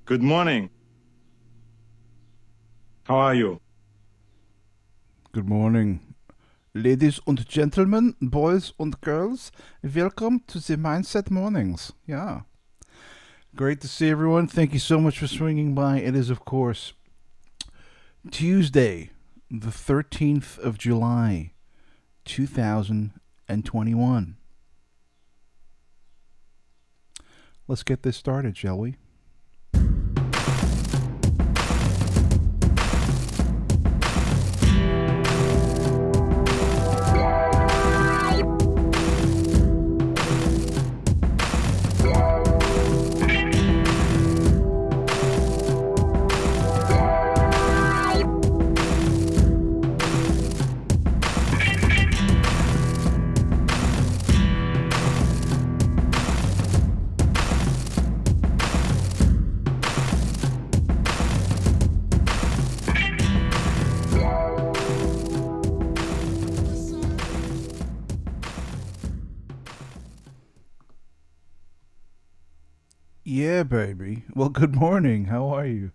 Good morning. How are you? Good morning. Ladies and gentlemen, boys and girls, welcome to the Mindset Mornings. Yeah. Great to see everyone. Thank you so much for swinging by. It is, of course, Tuesday, the 13th of July, 2021. Let's get this started, shall we? Yeah, baby. Well, good morning. How are you?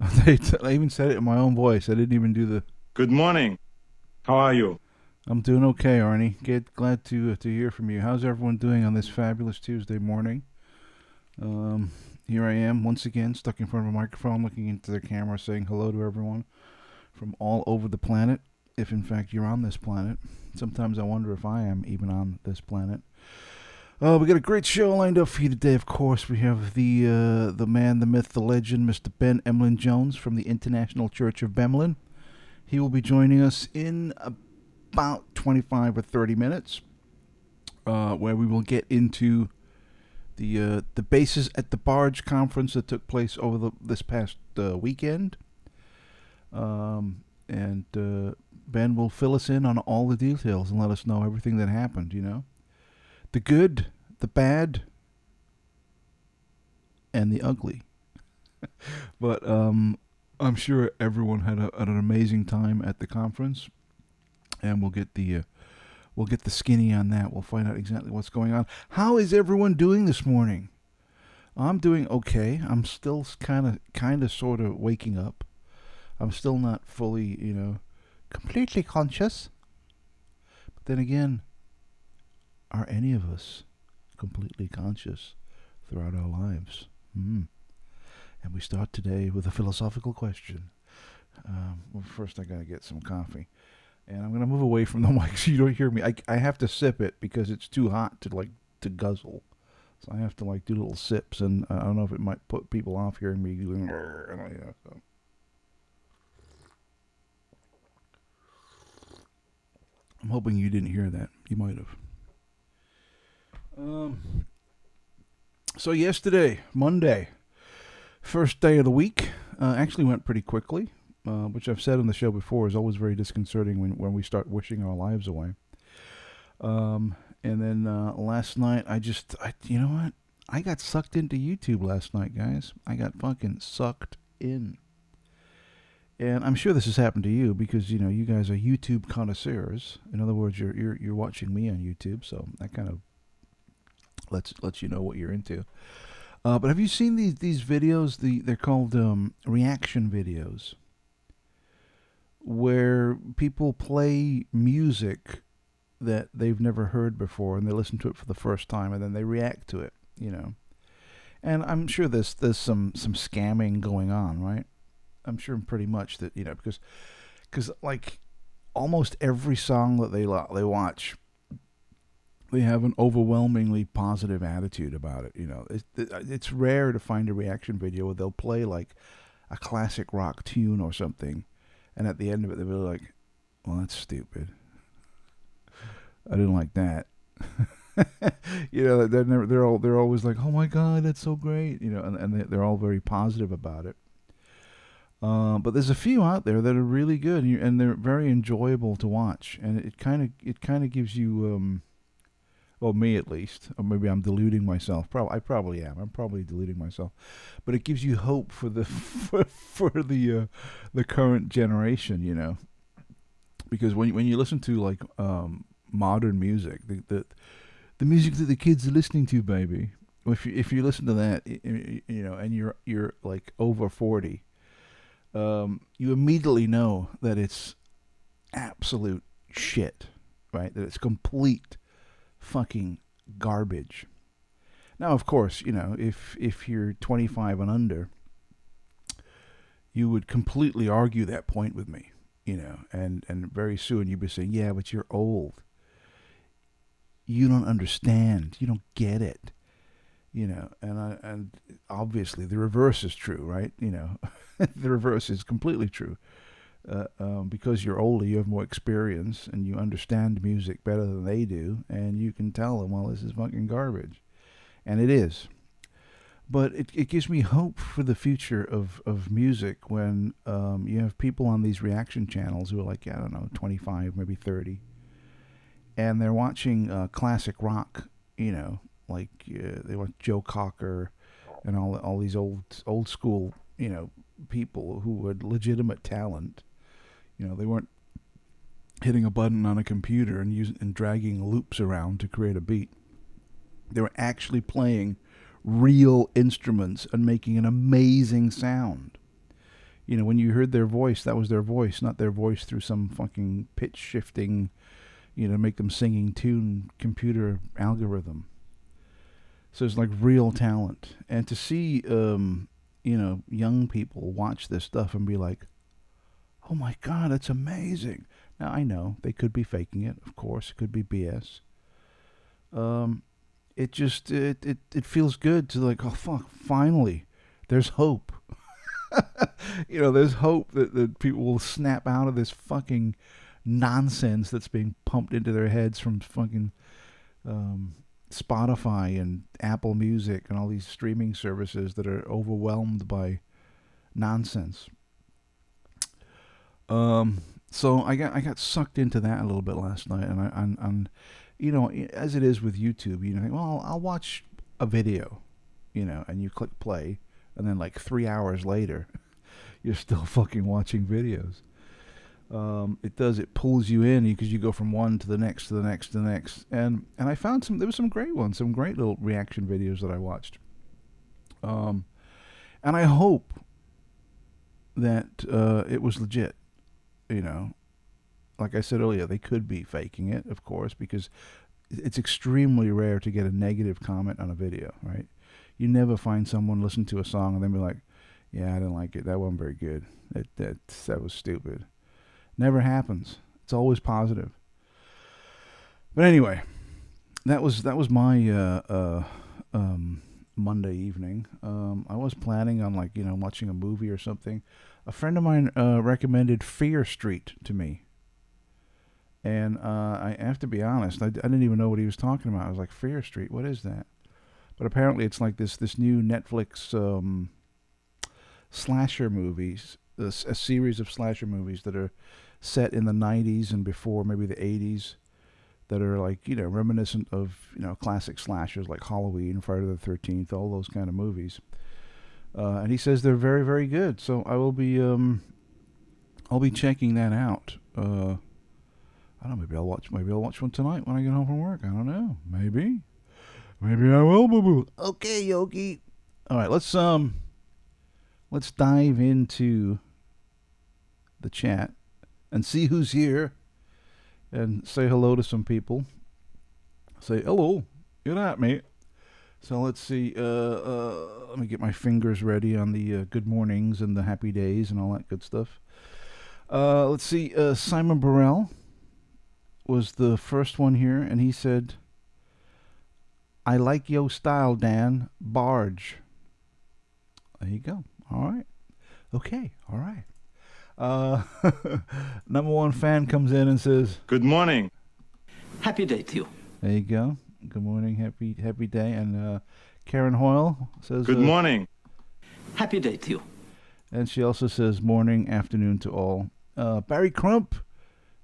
I even said it in my own voice. I didn't even do the. Good morning. How are you? I'm doing okay, Arnie. Glad to hear from you. How's everyone doing on this fabulous Tuesday morning? Here I am once again, stuck in front of a microphone, looking into the camera, saying hello to everyone from all over the planet. If in fact you're on this planet, sometimes I wonder if I am even on this planet. We got a great show lined up for you today. Of course, we have the man, the myth, the legend, Mr. Ben Emlyn Jones from the International Church of Bemlin. He will be joining us in about 25 or 30 minutes, where we will get into the bases at the Barge conference that took place over this past weekend. And Ben will fill us in on all the details and let us know everything that happened, the good, the bad, and the ugly. But I'm sure everyone had an amazing time at the conference, and we'll get the skinny on that. We'll find out exactly what's going on. How is everyone doing this morning? I'm doing okay. I'm still kind of, sort of waking up. I'm still not fully, completely conscious. But then again, are any of us completely conscious throughout our lives? And we start today with a philosophical question. Well, first I gotta get some coffee. And I'm gonna move away from the mic so you don't hear me. I have to sip it because it's too hot to guzzle. So I have to do little sips, and I don't know if it might put people off hearing me doing so. I'm hoping you didn't hear that. You might have. So yesterday, Monday, first day of the week, actually went pretty quickly, which I've said on the show before is always very disconcerting when we start wishing our lives away. And then last night, you know what? I got sucked into YouTube last night, guys. I got fucking sucked in. And I'm sure this has happened to you because you guys are YouTube connoisseurs. In other words, you're watching me on YouTube, so that kind of lets you know what you're into. But have you seen these videos? They're called reaction videos, where people play music that they've never heard before, and they listen to it for the first time, and then they react to it. And I'm sure there's some scamming going on, right? I'm sure pretty much that because almost every song that they watch, they have an overwhelmingly positive attitude about it. It's rare to find a reaction video where they'll play a classic rock tune or something, and at the end of it they'll be like, "Well, that's stupid. I didn't like that." They're always like, "Oh my God, that's so great," and they're all very positive about it. But there's a few out there that are really good, and they're very enjoyable to watch, and it kind of gives you, well, me at least, or maybe I'm deluding myself. I probably am. I'm probably deluding myself, but it gives you hope for the for the current generation, because when you listen to modern music, the music that the kids are listening to, baby. If you listen to that, and you're over 40. You immediately know that it's absolute shit. right? That it's complete fucking garbage. Now, of course, if you're 25 and under, you would completely argue that point with me, and very soon you'd be saying, yeah, but you're old. You don't understand. You don't get it. And obviously the reverse is true, right? The reverse is completely true. Because you're older, you have more experience, and you understand music better than they do, and you can tell them, well, this is fucking garbage. And it is. But it gives me hope for the future of music when you have people on these reaction channels who are like, I don't know, 25, maybe 30, and they're watching classic rock, like they watch Joe Cocker and all these old school, people who had legitimate talent. They weren't hitting a button on a computer and dragging loops around to create a beat. They were actually playing real instruments and making an amazing sound. When you heard their voice, that was their voice, not their voice through some fucking pitch shifting, make them singing tune computer algorithm. So it's like real talent. And to see, young people watch this stuff and be like, oh my God, that's amazing. Now, I know they could be faking it, of course. It could be BS. It just, it feels good to like, oh fuck, finally, there's hope. There's hope that people will snap out of this fucking nonsense that's being pumped into their heads from fucking Spotify and Apple Music and all these streaming services that are overwhelmed by nonsense. So I got sucked into that a little bit last night, and as it is with YouTube, think, well, I'll watch a video, and you click play, and then like 3 hours later, you're still fucking watching videos. It pulls you in because you go from one to the next, to the next, to the next. And I found there was some great ones, some great little reaction videos that I watched. And I hope that it was legit, Like I said earlier, they could be faking it, of course, because it's extremely rare to get a negative comment on a video, right? You never find someone listen to a song and then be like, yeah, I didn't like it. That wasn't very good. That was stupid. Never happens. It's always positive. But anyway, that was my Monday evening. I was planning on watching a movie or something. A friend of mine recommended Fear Street to me, and I have to be honest, I didn't even know what he was talking about. I was like, Fear Street, what is that? But apparently, it's like this new Netflix slasher movies, a series of slasher movies that are set in the 90s and before, maybe the 80s, that are like, reminiscent of, classic slashers like Halloween, Friday the 13th, all those kind of movies. And he says they're very, very good. So I'll be checking that out. I don't know, maybe I'll watch one tonight when I get home from work. I don't know. Maybe I will, boo-boo. Okay, Yogi. All right, let's dive into the chat and see who's here and say hello to some people. Say hello. Good night, mate. So let's see. Let me get my fingers ready on the good mornings and the happy days and all that good stuff. Let's see. Simon Burrell was the first one here, and he said, I like yo style, Dan. Barge. There you go. All right. Okay. All right. Number one fan comes in and says, Good morning. Happy day to you. There you go. Good morning. Happy day. And Karen Hoyle says, Good morning. Happy day to you. And she also says, morning, afternoon to all. Barry Crump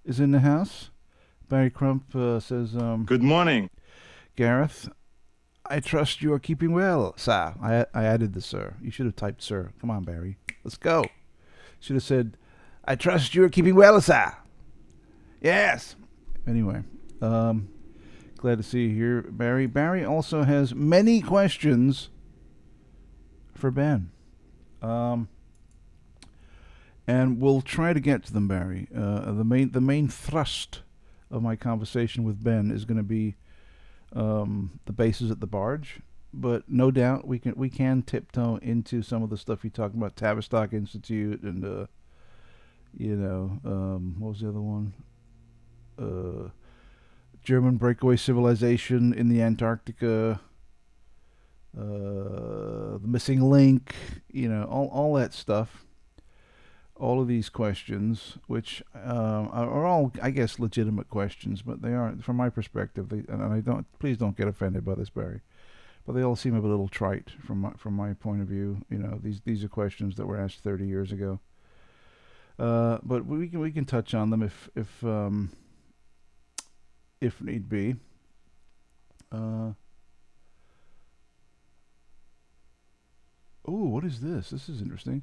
is in the house. Barry Crump says, Good morning. Gareth, I trust you are keeping well, sir. I added the sir. You should have typed sir. Come on, Barry. Let's go. Should have said, I trust you are keeping well, sir. Yes. Anyway, glad to see you here, Barry. Barry also has many questions for Ben. And we'll try to get to them, Barry. The main thrust of my conversation with Ben is going to be the bases at the Barge. But no doubt we can tiptoe into some of the stuff you talking about, Tavistock Institute and what was the other one? German breakaway civilization in the Antarctica, the missing link, all that stuff. All of these questions, which are all, I guess, legitimate questions, but they are, from my perspective, please don't get offended by this, Barry, but they all seem a little trite from my point of view. These are questions that were asked 30 years ago. But we can touch on them if need be. What is this? This is interesting.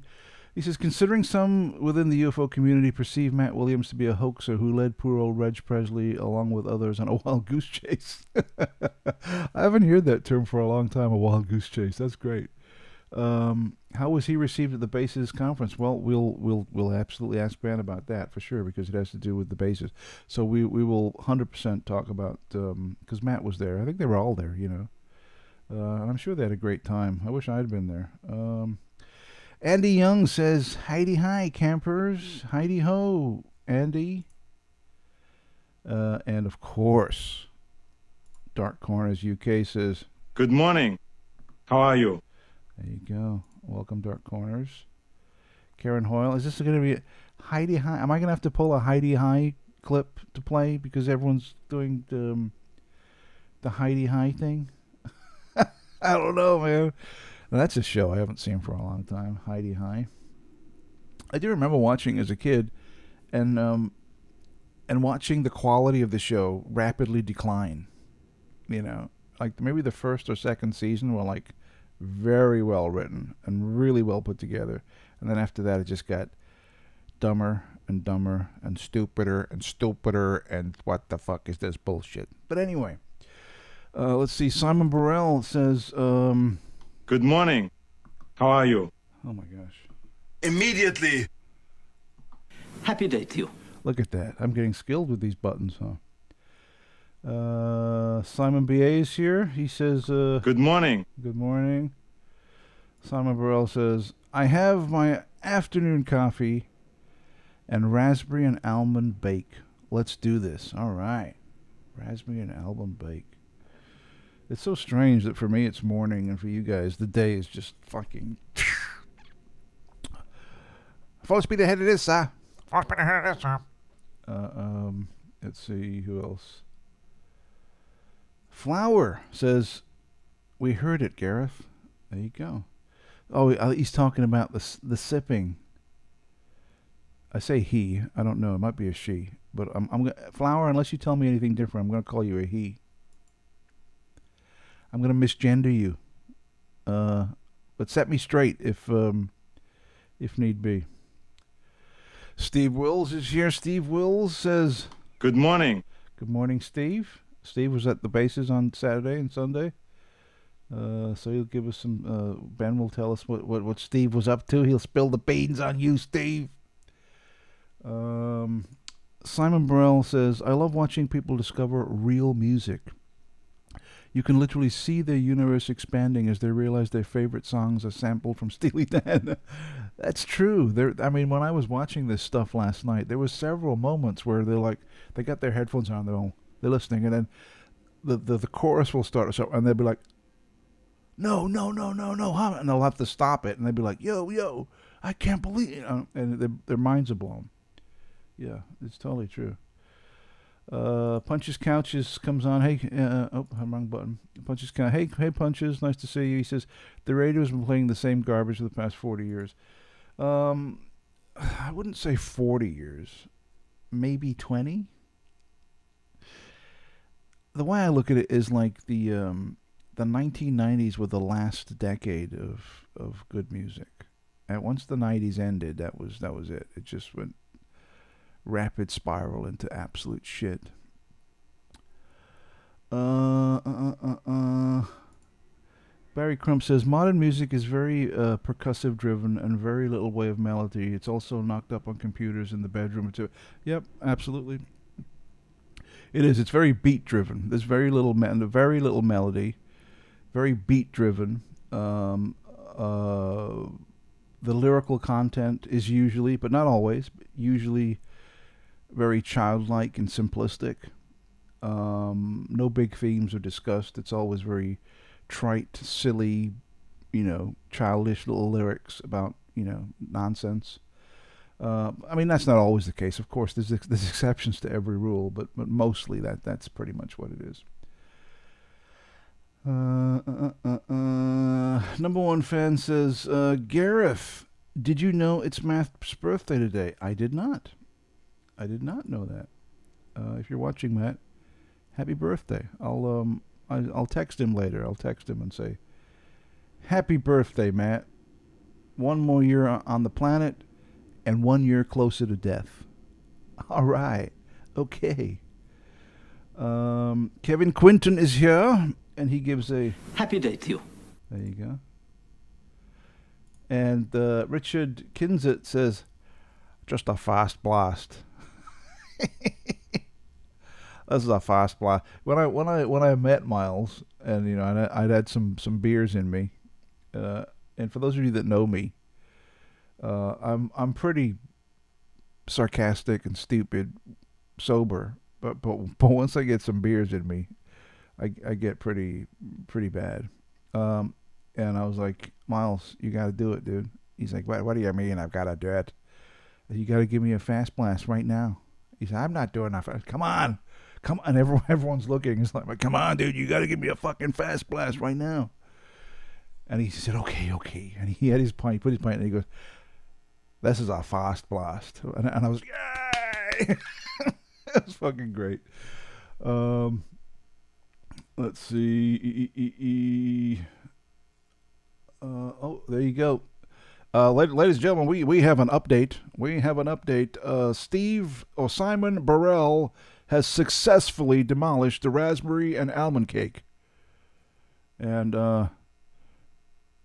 He says, considering some within the UFO community perceive Matt Williams to be a hoaxer who led poor old Reg Presley along with others on a wild goose chase. I haven't heard that term for a long time, a wild goose chase. That's great. How was he received at the bases conference? Well, we'll absolutely ask Ben about that for sure, because it has to do with the bases. So we will 100% talk about, because Matt was there. I think they were all there, and I'm sure they had a great time. I wish I had been there. Andy Young says, Heidi hi, campers. Heidi ho, Andy. And of course, Dark Corners UK says, Good morning. How are you? There you go. Welcome, Dark Corners. Karen Hoyle, is this going to be Heidi hi? Am I going to have to pull a Heidi hi clip to play because everyone's doing the Heidi hi thing? I don't know, man. Now, that's a show I haven't seen for a long time. Heidi High. I do remember watching as a kid, and watching the quality of the show rapidly decline. Like maybe the first or second season were like very well written and really well put together, and then after that it just got dumber and dumber and stupider, and what the fuck is this bullshit? But anyway, let's see. Simon Burrell says, Good morning. How are you? oh my gosh. Immediately. Happy day to you. Look at that. I'm getting skilled with these buttons, huh? Simon B.A. is here. He says, Good morning. good morning. Simon Burrell says, I have my afternoon coffee and raspberry and almond bake. Let's do this. All right. Raspberry and almond bake. It's so strange that for me it's morning, and for you guys the day is just fucking... Full speed ahead of this, sir. Full speed ahead of this, sir. Let's see, who else? Flower says, we heard it, Gareth. There you go. Oh, he's talking about the sipping. I say he. I don't know. It might be a she. But I'm gonna, Flower, unless you tell me anything different, I'm going to call you a he. I'm going to misgender you. But set me straight if need be. Steve Wills is here. Steve Wills says, Good morning. good morning, Steve. Steve was at the bases on Saturday and Sunday. So he'll give us some, Ben will tell us what Steve was up to. He'll spill the beans on you, Steve. Simon Burrell says, I love watching people discover real music. You can literally see their universe expanding as they realize their favorite songs are sampled from Steely Dan. That's true. When I was watching this stuff last night, there were several moments where they got their headphones on, they're listening, and then the chorus will start, and they'll be like, no, and they'll have to stop it, and they'll be like, yo, I can't believe it, and their minds are blown. Yeah, it's totally true. Punches Couches comes on. Hey, wrong button. Punches Couch. Hey, Punches. Nice to see you. He says the radio's been playing the same garbage for the past 40 years. I wouldn't say 40 years. Maybe 20. The way I look at it is like the 1990s were the last decade of good music, and once the 90s ended, that was it. It just went rapid spiral into absolute shit. Barry Crump says modern music is very percussive driven and very little way of melody. It's also knocked up on computers in the bedroom too. Yep, absolutely. It is. It's very beat driven. There's very little melody, very beat driven. Um, uh, the lyrical content is usually, but not always, but usually very childlike and simplistic. No big themes are discussed. It's always very trite, silly, childish little lyrics about, nonsense. I mean, that's not always the case. Of course, there's exceptions to every rule, but mostly that's pretty much what it is. Number one fan says, Gareth, did you know it's Matt's birthday today? I did not. I did not know that. If you're watching, Matt, happy birthday. I'll text him later. I'll text him and say, happy birthday, Matt. One more year on the planet and 1 year closer to death. All right. Okay. Kevin Quinton is here, and he gives a... Happy day to you. There you go. And Richard Kinzit says, just a fast blast. This is a fast blast. When I met Miles, and I'd had some beers in me, and for those of you that know me, I'm pretty sarcastic and stupid, sober, but once I get some beers in me, I get pretty bad. And I was like, Miles, you got to do it, dude. He's like, what do you mean I've got to do it? You got to give me a fast blast right now. He said, I'm not doing that. Come on. And everyone's looking. It's like, come on, dude, you got to give me a fucking fast blast right now. And he said, okay. And he had his pint, he put his pint, and he goes, this is a fast blast. And I was, yay! That was fucking great. Let's see. There you go. Ladies and gentlemen, we have an update. Simon Burrell has successfully demolished the raspberry and almond cake. And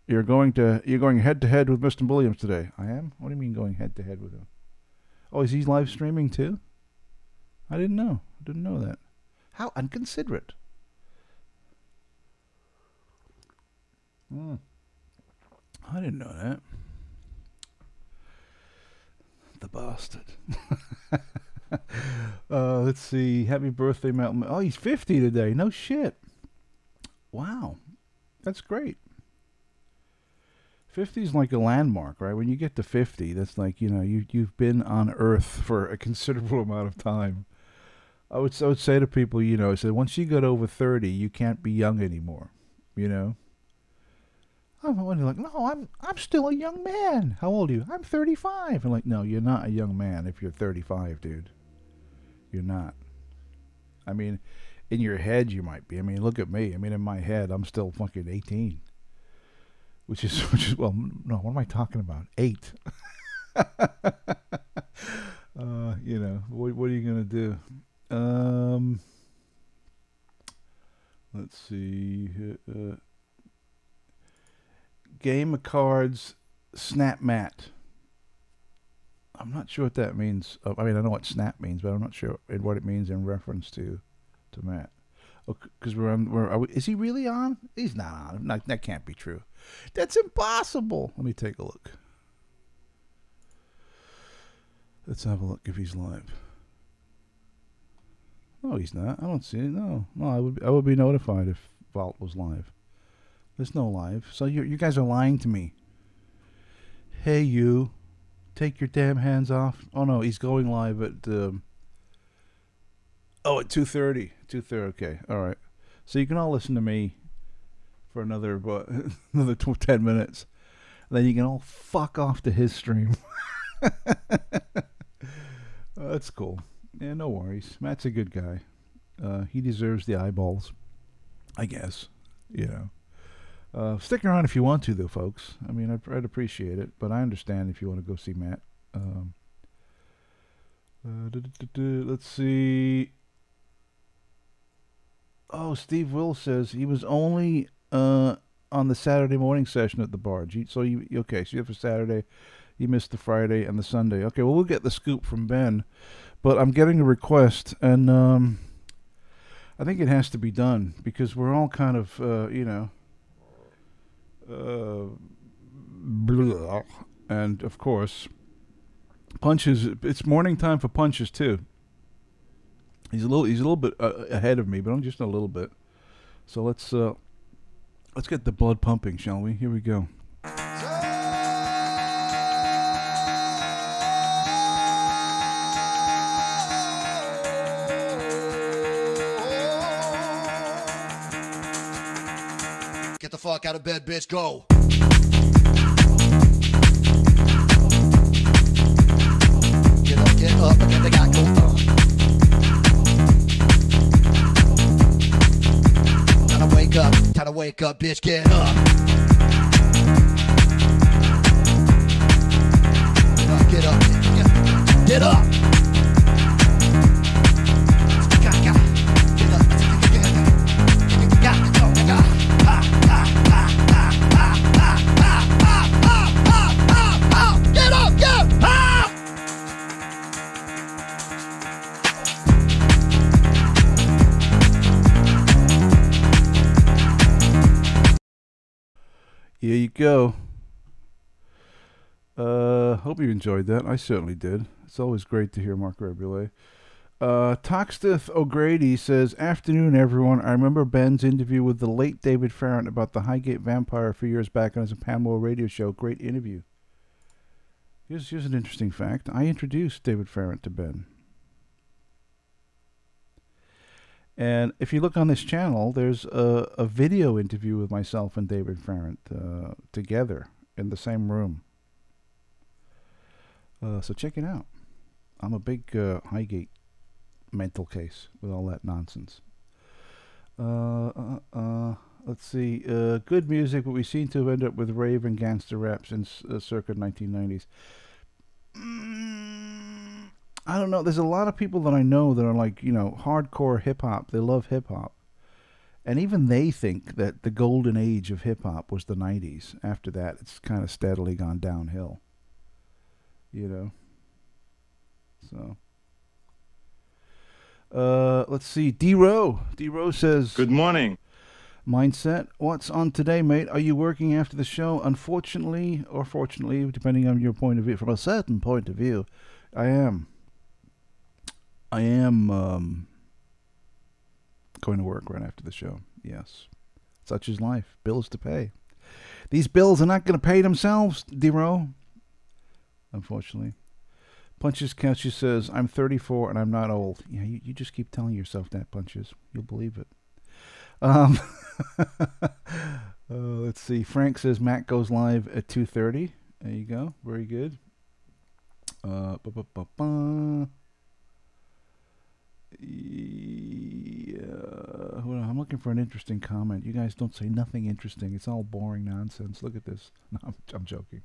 you're going head to head with Mr. Williams today. I am? What do you mean going head to head with him? Oh, is he live streaming too? I didn't know that. How inconsiderate. I didn't know that. The bastard. Let's see. Happy birthday, Mountain. Oh, he's 50 today. No shit. Wow. That's great. 50 is like a landmark, right? When you get to 50, that's like, you've been on Earth for a considerable amount of time. I would say to people, I said, once you get over 30, you can't be young anymore, I'm like, no, I'm still a young man. How old are you? I'm 35. I'm like, no, you're not a young man if you're 35, dude. You're not. I mean, in your head you might be. I mean, look at me. I mean, in my head, I'm still fucking 18. Which is well, no, what am I talking about? 8. What are you gonna do? Let's see. Game of Cards Snap Mat. I'm not sure what that means. I mean, I know what snap means, but I'm not sure what it means in reference to Matt. Because is he really on? He's not on. That can't be true. That's impossible. Let me take a look. Let's have a look if he's live. No, he's not. I don't see it. No, I would be notified if Vault was live. There's no live. So you guys are lying to me. Hey, you. Take your damn hands off. Oh, no, he's going live at... at 2:30. 2:30, okay. All right. So you can all listen to me for another 10 minutes. And then you can all fuck off to his stream. That's cool. Yeah, no worries. Matt's a good guy. He deserves the eyeballs, I guess. Stick around if you want to, though, folks. I mean, I'd appreciate it, but I understand if you want to go see Matt. Let's see. Oh, Steve Will says he was only on the Saturday morning session at the Barge. So you have a Saturday, you missed the Friday and the Sunday. Okay, well, we'll get the scoop from Ben, but I'm getting a request, and I think it has to be done because we're all kind of, blah. And of course, Punches. It's morning time for Punches too. He's a little bit ahead of me, but I'm just a little bit. So let's get the blood pumping, shall we? Here we go. Get the fuck out of bed, bitch, go. Get up, and get the guy go. Time to wake up, bitch, get up. Get up, get up. Here you go. Hope you enjoyed that. I certainly did. It's always great to hear Mark Rebule. Toxteth O'Grady says, "Afternoon, everyone. I remember Ben's interview with the late David Farrant about the Highgate Vampire a few years back on his Paranormal radio show. Great interview." Here's an interesting fact. I introduced David Farrant to Ben. And if you look on this channel, there's a video interview with myself and David Farrant together in the same room. So check it out. I'm a big Highgate mental case with all that nonsense. Let's see. Good music, but we seem to have ended up with rave and gangster rap since circa 1990s. I don't know. There's a lot of people that I know that are like, hardcore hip-hop. They love hip-hop. And even they think that the golden age of hip-hop was the 90s. After that, it's kind of steadily gone downhill. So. Let's see. D-Row. D-Row says... Good morning. Mindset. What's on today, mate? Are you working after the show? Unfortunately, or fortunately, depending on your point of view, from a certain point of view, I am going to work right after the show. Yes. Such is life. Bills to pay. These bills are not going to pay themselves, D-Row. Unfortunately. Punches Couch says, "I'm 34 and I'm not old." Yeah, you just keep telling yourself that, Punches. You'll believe it. Let's see. Frank says Matt goes live at 2:30. There you go. Very good. Yeah. Hold on. I'm looking for an interesting comment. You guys don't say nothing interesting. It's all boring nonsense. Look at this. No, I'm joking.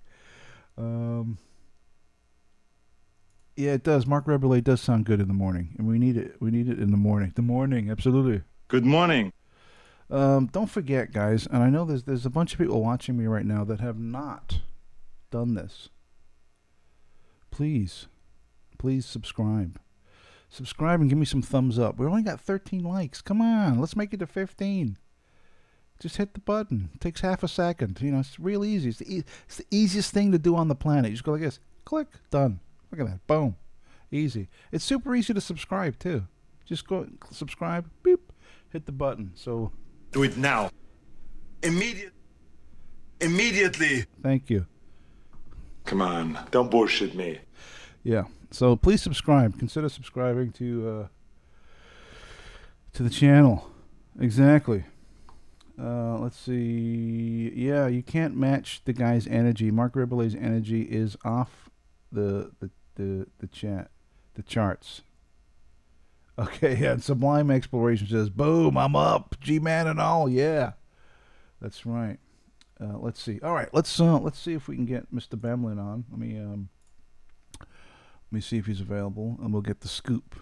Yeah, it does. Mark Rebule does sound good in the morning, and we need it. We need it in the morning. The morning, absolutely. Good morning. Don't forget, guys, and I know there's a bunch of people watching me right now that have not done this. Please subscribe. Subscribe and give me some thumbs up. We only got 13 likes. Come on, let's make it to 15. Just hit the button. It takes half a second. It's real easy. It's the easiest thing to do on the planet. You just go like this. Click. Done. Look at that. Boom. Easy. It's super easy to subscribe, too. Just go subscribe. Beep. Hit the button. So... Do it now. Immediately. Thank you. Come on, don't bullshit me. Yeah. So please subscribe. Consider subscribing to the channel. Exactly. Let's see. Yeah, you can't match the guy's energy. Mark Ribule's energy is off the chat, the charts. Okay, yeah, and Sublime Exploration says, "Boom, I'm up, G-Man and all." Yeah, that's right. Let's see. All right, let's see if we can get Mr. Bemlin on. Let me see if he's available, and we'll get the scoop.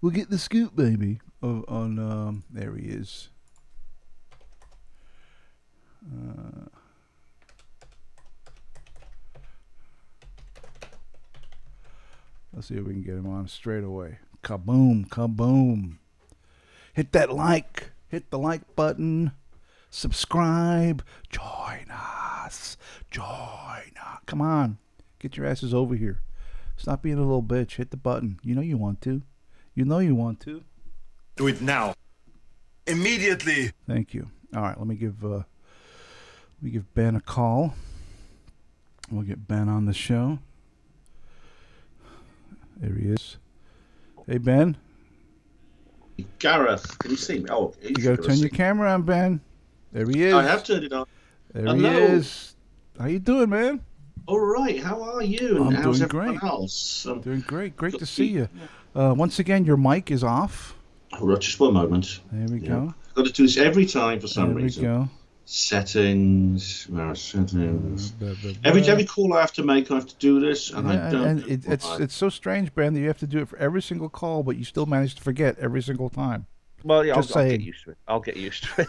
We'll get the scoop, baby. On there he is. Let's see if we can get him on straight away. Kaboom, kaboom. Hit that like. Hit the like button. Subscribe. Join us. Come on. Get your asses over here. Stop being a little bitch. Hit the button. You know you want to. Do it now. Immediately. Thank you. All right, let me give Ben a call. We'll get Ben on the show. There he is. Hey, Ben. Gareth, can you see me? Oh, You got to turn your camera on, Ben. There he is. I have turned it on. There Hello. he is. How you doing, man? All right, how are you? And I'm how's doing everyone great. else? Doing great. Great to see you. Once again, your mic is off. Hold on, just one moment. There we go. I've got to do this every time for some There reason. we go. Settings. Where are settings? Every call I have to make, I have to do this, and I don't. And it's so strange, Ben, that you have to do it for every single call, but you still manage to forget every single time. Well, yeah, Just I'll saying. get used to it. I'll get used to it.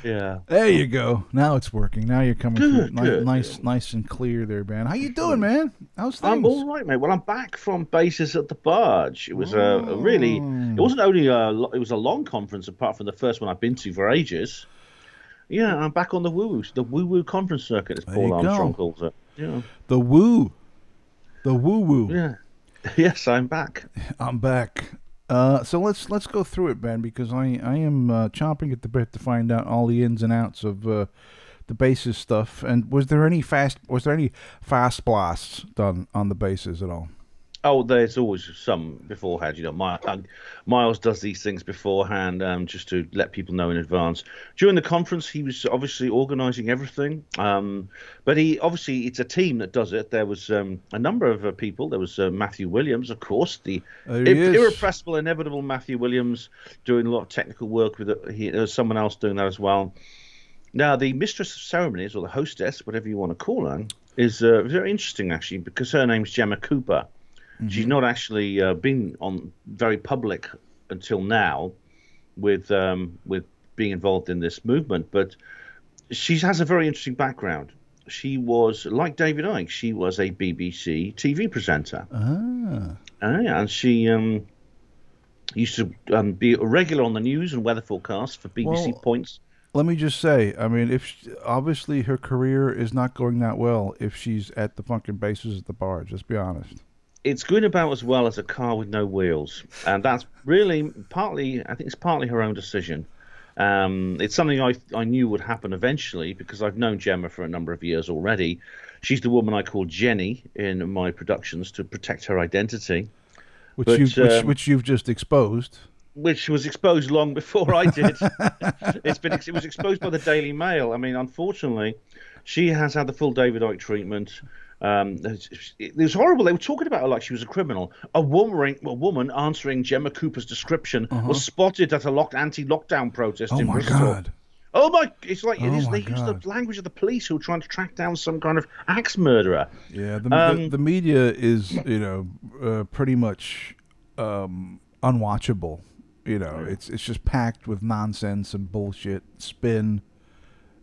Yeah. There you go. Now it's working. Now you're coming through Good. nice and clear there, Ben. How you doing, man? How's things? I'm all right, mate. Well, I'm back from bases at the Barge. It was a really. It wasn't only it was a long conference, apart from the first one I've been to for ages. Yeah, I'm back on the woo conference circuit, as Paul Armstrong calls it. Yeah. The woo woo. Yeah. Yes, I'm back. I'm back. So let's go through it, Ben, because I am chomping at the bit to find out all the ins and outs of the bases stuff. And was there any fast blasts done on the bases at all? Oh, there's always some beforehand. You know, Miles does these things beforehand, just to let people know in advance. During the conference, he was obviously organising everything. But it's a team that does it. There was a number of people. There was Matthew Williams, of course, the irrepressible, inevitable Matthew Williams, doing a lot of technical work with it. There was someone else doing that as well. Now, the mistress of ceremonies, or the hostess, whatever you want to call her, is very interesting, actually, because her name's Gemma Cooper. Mm-hmm. She's not actually been on very public until now with being involved in this movement, but she has a very interesting background. She was, like David Icke, she was a BBC TV presenter. And she used to be a regular on the news and weather forecasts for BBC Points. Let me just say, I mean, obviously her career is not going that well if she's at the fucking bases at the Barge. Let's be honest. It's going about as well as a car with no wheels, and that's really partly. I think it's partly her own decision. It's something I knew would happen eventually because I've known Gemma for a number of years already. She's the woman I call Jenny in my productions to protect her identity, which you've just exposed. Which was exposed long before I did. It was exposed by the Daily Mail. I mean, unfortunately, she has had the full David Icke treatment. It was horrible. They were talking about her like she was a criminal. A woman answering Gemma Cooper's description was spotted at a anti-lockdown protest in Bristol. Oh my God! Oh my! It's like they use the language of the police who are trying to track down some kind of axe murderer. Yeah, the media is pretty much unwatchable. You know, it's just packed with nonsense and bullshit, spin,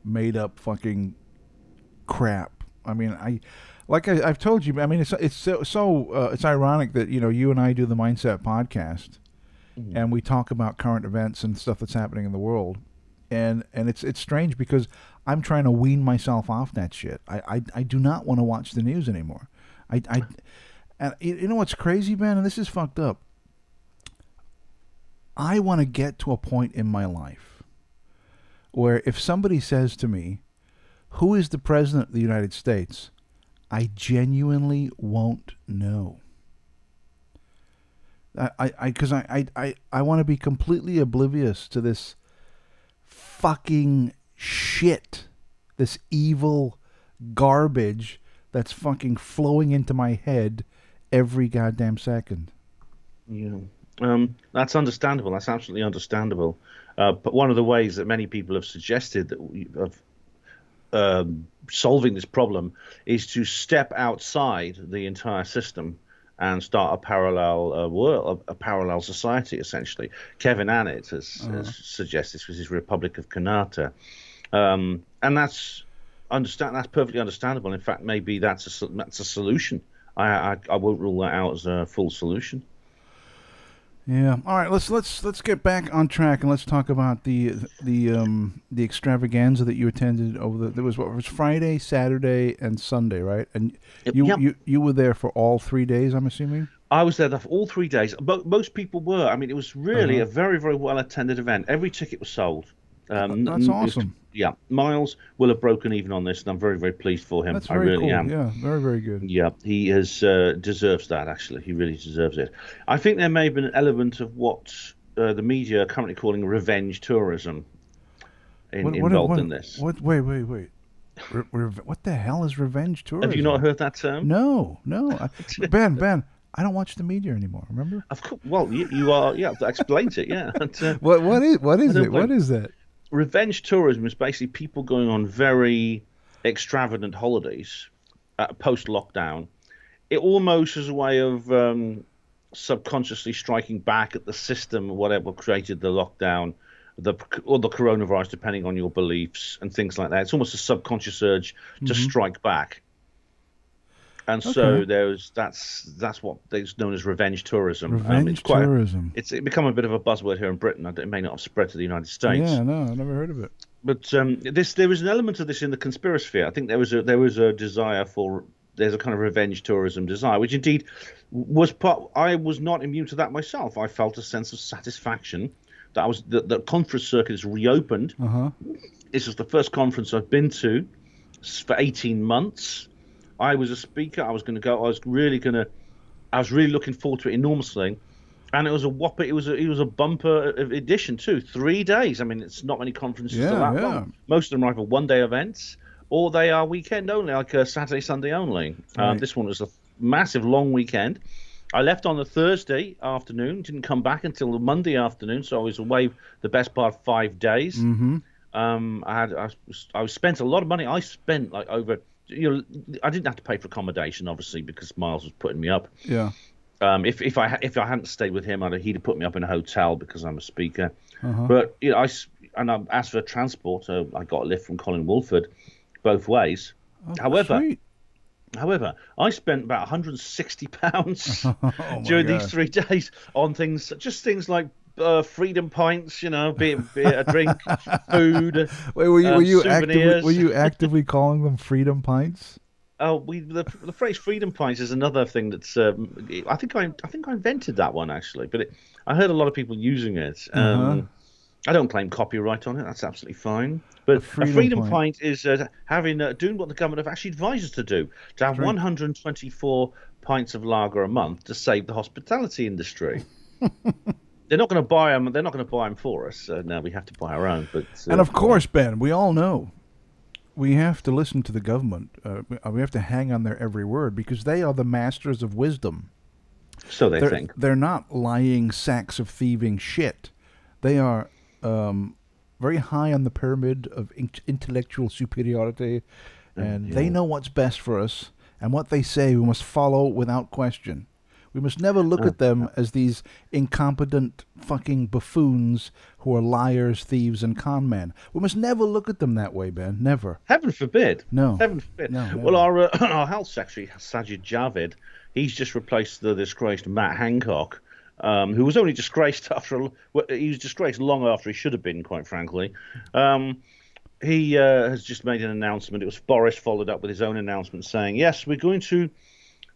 made up fucking crap. I mean, I've told you. I mean, it's ironic that you and I do the Mindset podcast, and we talk about current events and stuff that's happening in the world, and it's strange because I'm trying to wean myself off that shit. I do not want to watch the news anymore. And you know what's crazy, Ben, and this is fucked up. I want to get to a point in my life where if somebody says to me, "Who is the president of the United States?" I genuinely won't know. Because I want to be completely oblivious to this fucking shit, this evil garbage that's fucking flowing into my head every goddamn second. Yeah. That's understandable. That's absolutely understandable. But one of the ways that many people have suggested of solving this problem is to step outside the entire system and start a parallel world, a parallel society, essentially. Kevin Annett has suggested this with his Republic of Kanata, and that's perfectly understandable. In fact, maybe that's a solution. I won't rule that out as a full solution. Yeah. All right. Let's get back on track and let's talk about the extravaganza that you attended over there was Friday, Saturday, and Sunday, right? And you were there for all 3 days, I'm assuming. I was there for all 3 days. Most people were. I mean, it was really a very, very well attended event. Every ticket was sold. That's awesome. Miles will have broken even on this, and I'm very, very pleased for him. That's I very really cool. am. Yeah, very, very good. Yeah, he has deserves that. Actually, he really deserves it. I think there may have been an element of what the media are currently calling revenge tourism involved in this. Wait. What the hell is revenge tourism? Have you not heard that term? No. Ben, I don't watch the media anymore. Remember? Of course. Well, you are. Yeah, I explained it. Yeah. What is it? What is that? Revenge tourism is basically people going on very extravagant holidays post-lockdown. It almost is a way of subconsciously striking back at the system or whatever created the lockdown, or the coronavirus, depending on your beliefs and things like that. It's almost a subconscious urge to strike back. And so that's what is known as revenge tourism. Revenge tourism. It's become a bit of a buzzword here in Britain. It may not have spread to the United States. Yeah, no, I never heard of it. But there was an element of this in the conspiracy sphere. I think there was a desire for there's a kind of revenge tourism desire, which indeed was part. I was not immune to that myself. I felt a sense of satisfaction that the conference circuit is reopened. This is the first conference I've been to for 18 months. I was a speaker. I was going to go. I was really looking forward to it enormously, and it was a whopper. It was a bumper edition too. 3 days. I mean, it's not many conferences that long. Most of them are either one-day events or they are weekend only, like Saturday, Sunday only. Right. This one was a massive long weekend. I left on the Thursday afternoon. Didn't come back until the Monday afternoon, so I was away the best part of 5 days. I spent a lot of money. I spent like over. I didn't have to pay for accommodation, obviously, because Miles was putting me up. Yeah. If I hadn't stayed with him, he'd have put me up in a hotel because I'm a speaker. But I asked for transport. So I got a lift from Colin Woolford, both ways. Sweet. However, I spent about £160 during these 3 days on things like freedom pints, be it a drink, food. Wait, were you souvenirs. actively calling them freedom pints? Oh, the phrase "freedom pints" is another thing that's. I think I invented that one actually, but I heard a lot of people using it. I don't claim copyright on it. That's absolutely fine. But a freedom pint is doing what the government have actually advised us to do: to have 124 pints of lager a month to save the hospitality industry. They're not going to buy them. They're not going to buy them for us. No, we have to buy our own. But and of course, Ben, we all know we have to listen to the government. We have to hang on their every word because they are the masters of wisdom. So they think. They're not lying sacks of thieving shit. They are very high on the pyramid of intellectual superiority, and they know what's best for us. And what they say, we must follow without question. We must never look at them as these incompetent fucking buffoons who are liars, thieves, and con men. We must never look at them that way, Ben. Never. Heaven forbid. No. Heaven forbid. No, well, our health secretary, Sajid Javid, he's just replaced the disgraced Matt Hancock, who was only disgraced he was disgraced long after he should have been, quite frankly. He has just made an announcement. It was Boris followed up with his own announcement saying, yes, we're going to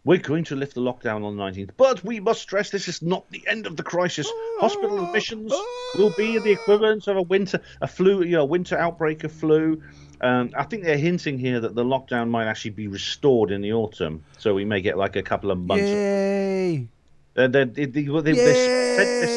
lift the lockdown on the 19th, but we must stress this is not the end of the crisis. Hospital admissions will be the equivalent of a winter outbreak of flu. I think they're hinting here that the lockdown might actually be restored in the autumn, so we may get like a couple of months. Yay! They're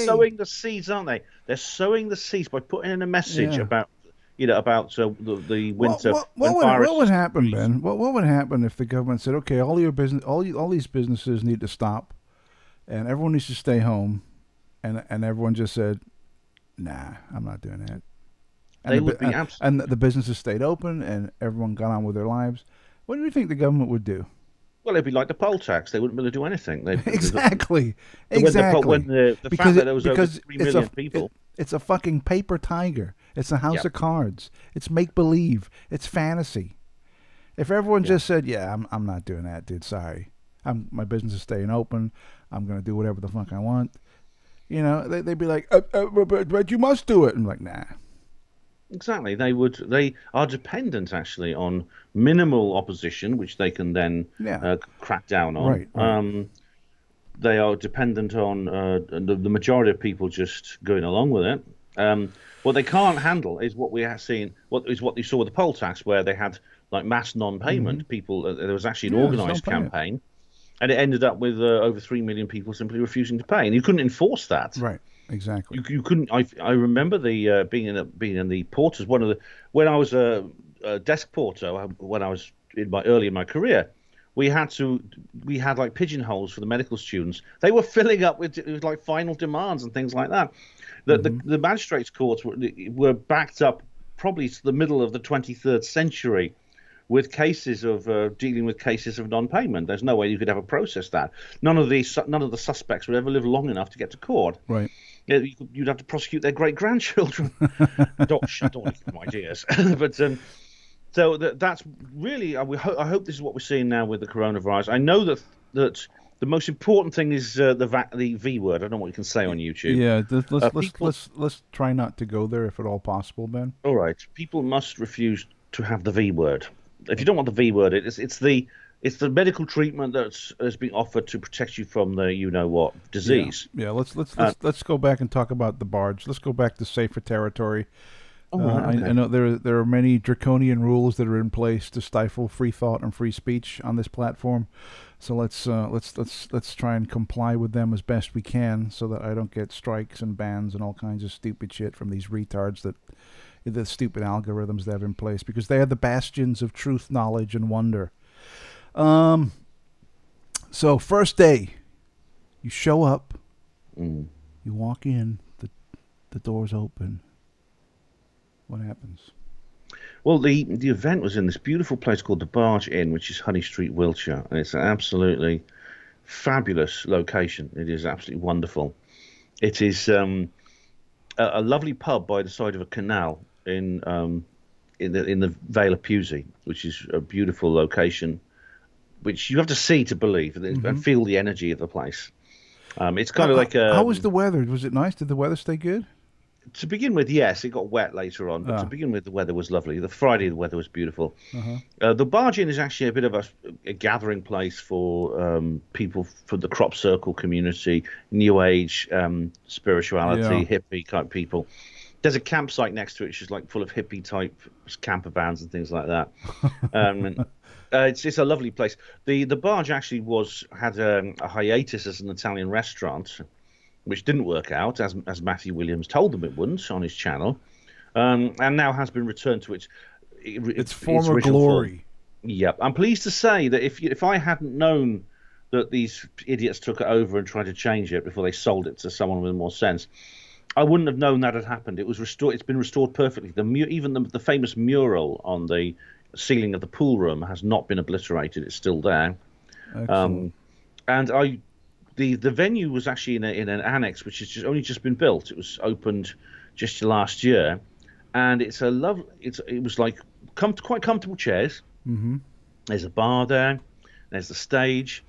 sowing the seeds, aren't they? They're sowing the seeds by putting in a message about the winter. What would happen, Ben? What would happen if the government said, "Okay, all these businesses need to stop, and everyone needs to stay home," and everyone just said, "Nah, I'm not doing that." And the businesses stayed open, and everyone got on with their lives. What do you think the government would do? Well, it'd be like the poll tax. They wouldn't be able to do anything. Exactly. When the fact that there was over 3 million people. It's a fucking paper tiger. It's a house of cards. It's make-believe. It's fantasy. If everyone just said, I'm not doing that, dude. Sorry. My business is staying open. I'm going to do whatever the fuck I want. You know, they'd be like, but you must do it. And I'm like, nah. Exactly. They are dependent actually on minimal opposition, which they can then Yeah. crack down on. Right. They are dependent on the majority of people just going along with it. What they can't handle is what we have seen. What you saw with the poll tax, where they had like mass non-payment. People, there was actually an organised campaign, and it ended up with over 3 million people simply refusing to pay, and you couldn't enforce that. Right. Exactly. You couldn't. I remember the being in the porters. When I was a desk porter when I was early in my career, we had like pigeonholes for the medical students. They were filling up with like final demands and things like that. The magistrates' courts were backed up probably to the middle of the 23rd century with cases of dealing with cases of non-payment. There's no way you could ever process that. None of the suspects would ever live long enough to get to court. Right. You'd have to prosecute their great-grandchildren. I don't want to give them ideas. But so that's really, I hope this is what we're seeing now with the coronavirus. I know that the most important thing is the V word. I don't know what you can say on YouTube. Yeah, let's try not to go there if at all possible, Ben. All right. People must refuse to have the V word. If you don't want the V word, it's the medical treatment that's being offered to protect you from the you-know-what disease. Yeah, let's go back and talk about the Barge. Let's go back to safer territory. Okay. I know there are many draconian rules that are in place to stifle free thought and free speech on this platform. So let's try and comply with them as best we can, so that I don't get strikes and bans and all kinds of stupid shit from these retards the stupid algorithms they have in place, because they are the bastions of truth, knowledge, and wonder. So first day, you show up, you walk in, the door's open. What happens? Well, the event was in this beautiful place called the Barge Inn, which is Honey Street, Wiltshire, and it's an absolutely fabulous location. It is absolutely wonderful. It is a lovely pub by the side of a canal in the Vale of Pewsey, which is a beautiful location, which you have to see to believe and feel the energy of the place. It's kind of like how was the weather? Was it nice? Did the weather stay good? To begin with, yes, it got wet later on, but to begin with, the weather was lovely. The Friday, the weather was beautiful. The Barge Inn is actually a bit of a gathering place for people from the crop circle community, New Age, spirituality, hippie type people. There's a campsite next to it, which is like full of hippie type camper vans and things like that. It's a lovely place. The Barge actually had a hiatus as an Italian restaurant, which didn't work out, as Matthew Williams told them it wouldn't on his channel, and now has been returned to its former original glory. Form. Yep. I'm pleased to say that if I hadn't known that these idiots took it over and tried to change it before they sold it to someone with more sense, I wouldn't have known that had happened. It was restored. It's been restored perfectly. Even the famous mural on the ceiling of the pool room has not been obliterated. It's still there. Excellent. The venue was actually in an annex which has only just been built. It was opened just last year, and it was like quite comfortable chairs. There's a bar there. There's the stage,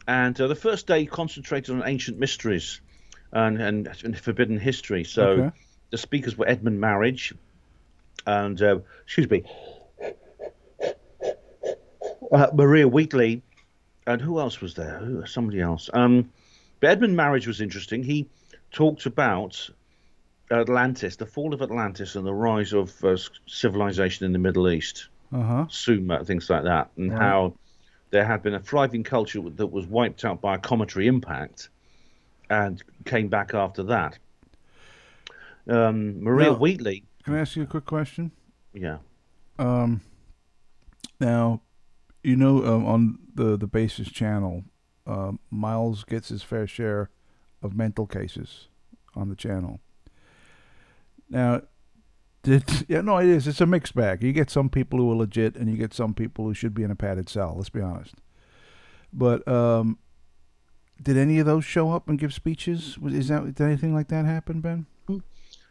and the first day concentrated on ancient mysteries and forbidden history. So the speakers were Edmund Marriage and Maria Wheatley. And who else was there? Somebody else. But Edmund Marriage was interesting. He talked about Atlantis, the fall of Atlantis, and the rise of civilization in the Middle East, Sumer, things like that, and how there had been a thriving culture that was wiped out by a cometary impact and came back after that. Maria Wheatley. Can I ask you a quick question? Yeah. Now, on the Basis channel, Miles gets his fair share of mental cases on the channel. Now, it is. It's a mixed bag. You get some people who are legit, and you get some people who should be in a padded cell. Let's be honest. But did any of those show up and give speeches? Did anything like that happen, Ben?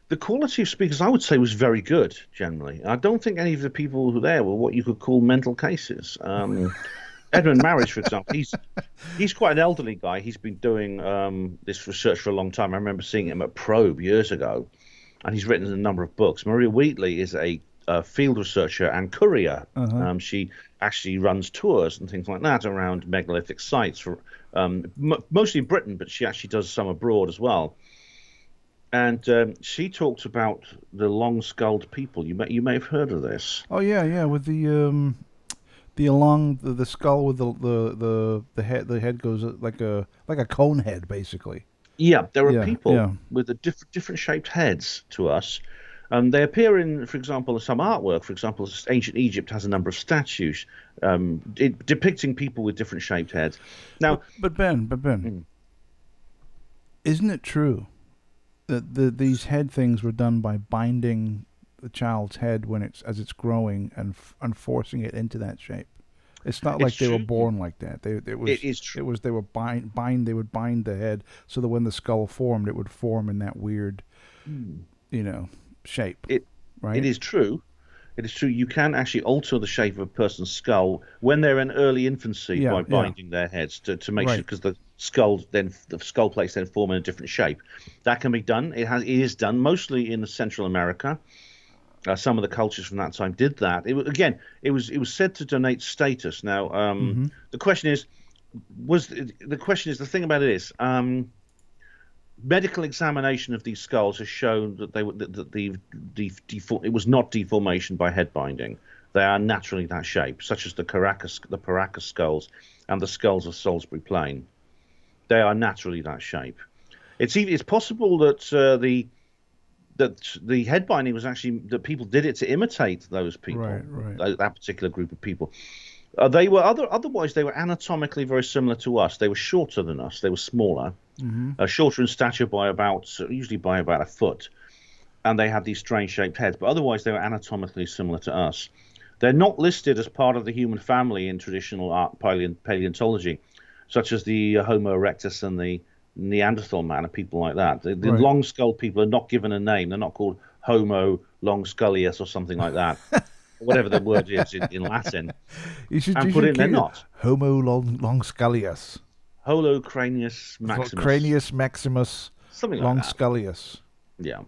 The quality of speakers, I would say, was very good, generally. I don't think any of the people who were there were what you could call mental cases. Edmund Marriage, for example, he's quite an elderly guy. He's been doing this research for a long time. I remember seeing him at Probe years ago, and he's written a number of books. Maria Wheatley is a field researcher and courier. She actually runs tours and things like that around megalithic sites, for mostly in Britain, but she actually does some abroad as well. And she talked about the long-skulled people. You may have heard of this. Oh yeah, with the skull with the head goes like a cone head basically. Yeah, there are Yeah, people yeah. with a different shaped heads to us. They appear in, for example, some artwork. For example, ancient Egypt has a number of statues depicting people with different shaped heads. Now, but Ben, isn't it true that these head things were done by binding the child's head as it's growing and forcing it into that shape? It's not like they were born like that. It is true. It was they were they would bind the head so that when the skull formed, it would form in that weird, shape. Right? It is true. It is true. You can actually alter the shape of a person's skull when they're in early infancy by binding their heads to make sure, because the skull plates then form in a different shape. That can be done. It is done mostly in Central America. Some of the cultures from that time did that. It was said to donate status. Now, the question is, the thing about it is, medical examination of these skulls has shown that it was not deformation by head binding. They are naturally that shape, such as the Paracas skulls and the skulls of Salisbury Plain. They are naturally that shape. It's possible that the head binding was actually that people did it to imitate those people, that particular group of people. Otherwise they were anatomically very similar to us. They were shorter than us. They were smaller, shorter in stature usually by about a foot, and they had these strange shaped heads. But otherwise they were anatomically similar to us. They're not listed as part of the human family in traditional paleontology, such as the Homo erectus and the Neanderthal man and people like that. The long-skulled people are not given a name. They're not called Homo longscullius or something like that. Whatever the word is in Latin. They're not. Homo longscullius. Holocranius maximus. Cranius maximus. Something like longscullius. Yeah.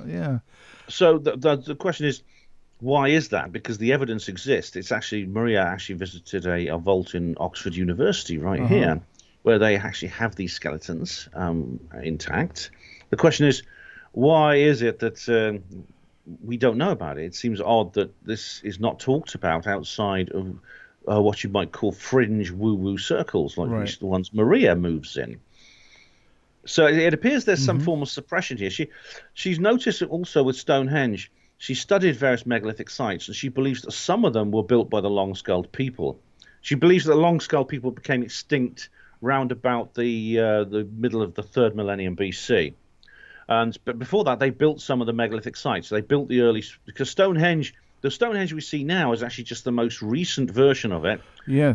Yeah. So the question is, why is that? Because the evidence exists. Maria actually visited a vault in Oxford University here, where they actually have these skeletons intact. The question is, why is it that we don't know about it? It seems odd that this is not talked about outside of what you might call fringe woo-woo circles, like the ones Maria moves in. So it appears there's some form of suppression here. She's noticed it also with Stonehenge. She studied various megalithic sites, and she believes that some of them were built by the long-skulled people. She believes that the long-skulled people became extinct round about the middle of the 3rd millennium BC. But before that, they built some of the megalithic sites. They built because the Stonehenge we see now is actually just the most recent version of it,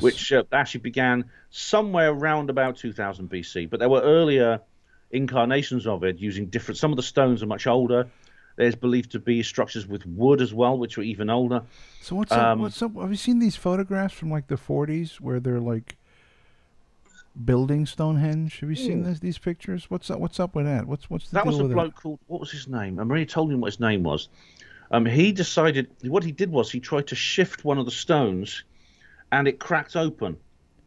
which actually began somewhere around about 2000 BC. But there were earlier incarnations of it using different. Some of the stones are much older. There's believed to be structures with wood as well, which were even older. So what's up? Have you seen these photographs from like the 40s where they're like building Stonehenge? Have you seen these pictures? What's up with that? What's the that deal was a with bloke called, what was his name? Maria told me what his name was. He decided, what he did was he tried to shift one of the stones, and it cracked open.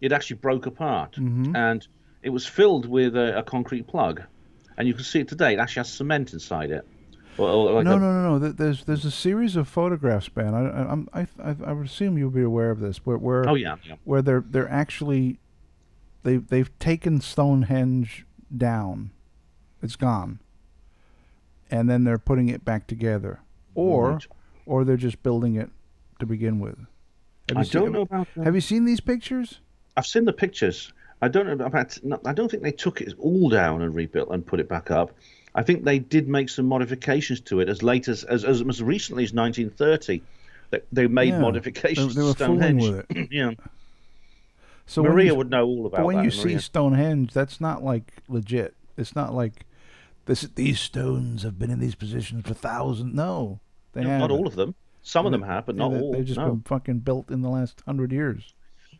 It actually broke apart, and it was filled with a concrete plug, and you can see it today. It actually has cement inside it. No. There's a series of photographs, Ben. I would assume you'll be aware of this. Where where they're actually they've taken Stonehenge down, it's gone, and then they're putting it back together, or they're just building it to begin with. I don't know about that. Have you seen these pictures? I've seen the pictures. I don't know about. I don't think they took it all down and rebuilt and put it back up. I think they did make some modifications to it as late as recently as 1930. They made modifications they were to Stonehenge. fooling with it. Yeah. So Maria would know all about that. But when you see Stonehenge, that's not like legit. It's not like these stones have been in these positions for thousands. No, they haven't. Not all of them. Some of them have, but not all. They've just been fucking built in the last 100 years.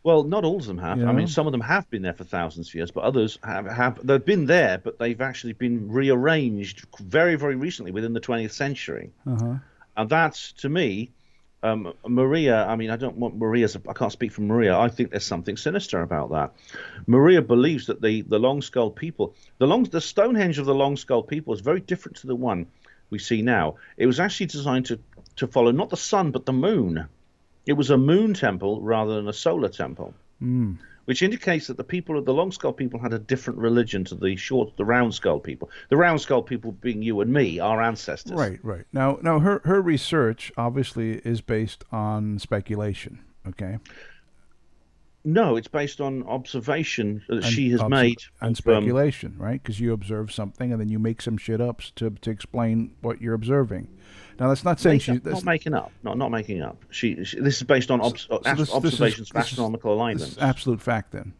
Well, not all of them have. You I mean, know? some of them have been there for thousands of years, but others have. They've been there, but they've actually been rearranged very, very recently within the 20th century. Uh-huh. And that's, to me, Maria. I mean, I don't want Maria's. I can't speak for Maria. I think there's something sinister about that. Maria believes that the long skull people, the Stonehenge of the long skull people, is very different to the one we see now. It was actually designed to follow not the sun but the moon. It was a moon temple rather than a solar temple, which indicates that the long skull people had a different religion to the round skull people. The round skull people being you and me, our ancestors. Right, right. Now her research obviously is based on speculation, okay? No, it's based on observation that she has made. And speculation, right? Because you observe something and then you make some shit up to explain what you're observing. Now, that's not saying she's... Not making up. Not making up. This is based on observations of astronomical alignments. This is absolute fact, then.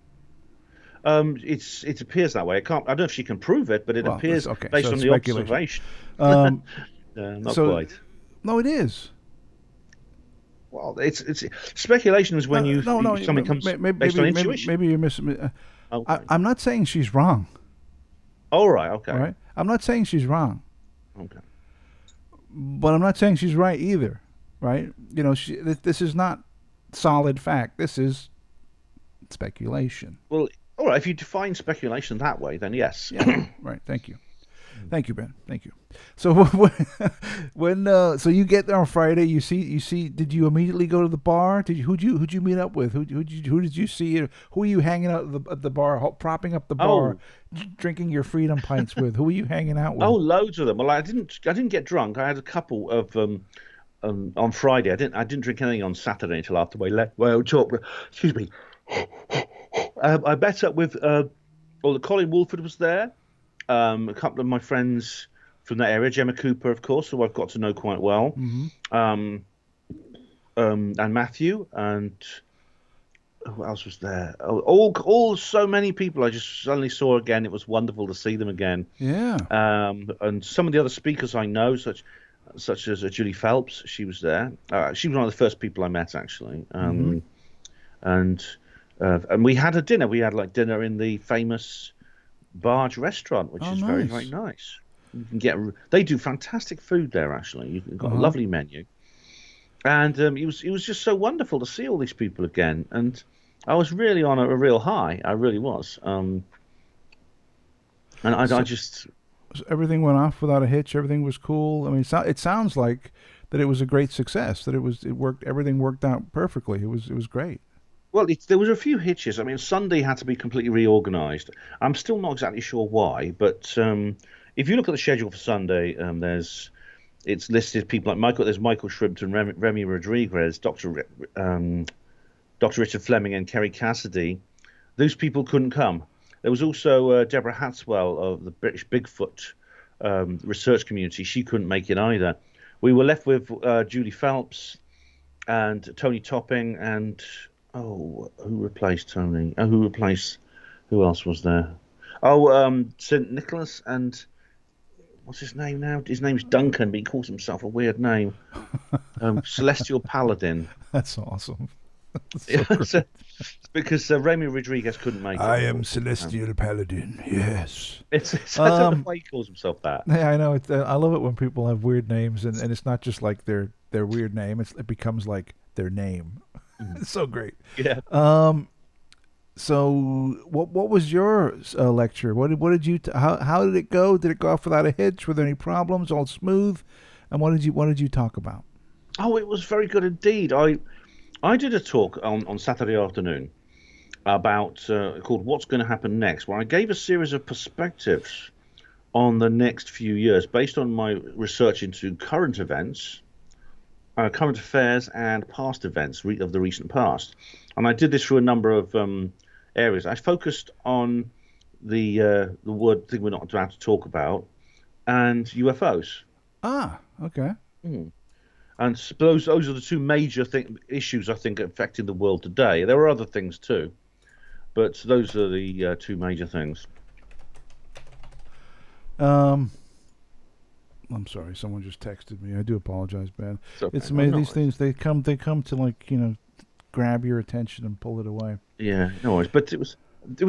It appears that way. I don't know if she can prove it, but it appears based on the observation. Not quite. No, it is. Well, it's speculation is when something comes based on intuition. Maybe you're missing. Okay. I'm not saying she's wrong. All right. Okay. All right. I'm not saying she's wrong. Okay. But I'm not saying she's right either, right? You know, this is not solid fact. This is speculation. Well, all right. If you define speculation that way, then yes. Yeah. Right. Thank you. Thank you, Ben. Thank you. So when so you get there on Friday, you see. Did you immediately go to the bar? Who'd you meet up with? Who did you see? Who are you hanging out at the bar, propping up the bar, drinking your freedom pints with? Who are you hanging out with? Oh, loads of them. Well, I didn't get drunk. I had a couple of on Friday. I didn't drink anything on Saturday until after we left. Well, excuse me. I met up with Colin Woolford was there. A couple of my friends from that area, Gemma Cooper, of course, who I've got to know quite well, and Matthew, and who else was there? All so many people I just suddenly saw again. It was wonderful to see them again. Yeah. And some of the other speakers I know, such as Julie Phelps, she was there. She was one of the first people I met, actually. And we had a dinner. We had dinner in the famous Barge restaurant, which is very, very nice. You can they do fantastic food there, actually. You've got a lovely menu. And it was just so wonderful to see all these people again. And I was really on a real high. I really was. And I just... Everything went off without a hitch. Everything was cool. I mean, it sounds like that it was a great success, that it worked. Everything worked out perfectly. It was great. Well, there was a few hitches. I mean, Sunday had to be completely reorganised. I'm still not exactly sure why, but if you look at the schedule for Sunday, it's listed people like Michael. There's Michael Shrimpton, Remy Rodriguez, Dr. Richard Fleming, and Kerry Cassidy. Those people couldn't come. There was also Deborah Hatswell of the British Bigfoot research community. She couldn't make it either. We were left with Julie Phelps and Tony Topping and... who replaced Tony? Who else was there? St. Nicholas and what's his name now? His name's Duncan, but he calls himself a weird name. Celestial Paladin. That's awesome. Because Remy Rodriguez couldn't make it. I am Celestial Paladin. Yes. I don't know why he calls himself that. Yeah, I know. I love it when people have weird names, and it's not just like their weird name. It becomes like their name. It's so great. Yeah. So what was your lecture? What did you how did it go? Did it go off without a hitch? Were there any problems? All smooth? And what did you talk about? Oh, it was very good indeed. I did a talk on Saturday afternoon about called "What's Going to Happen Next," where I gave a series of perspectives on the next few years based on my research into current events. Current affairs and past events of the recent past, and I did this through a number of areas. I focused on the word thing we're not allowed to talk about, and UFOs. Ah, okay. And those are the two major issues I think affecting the world today. There are other things too, but those are the two major things. I'm sorry, someone just texted me. I do apologize, Ben. Okay. It's amazing. These things they come to grab your attention and pull it away. Yeah, no worries. But it was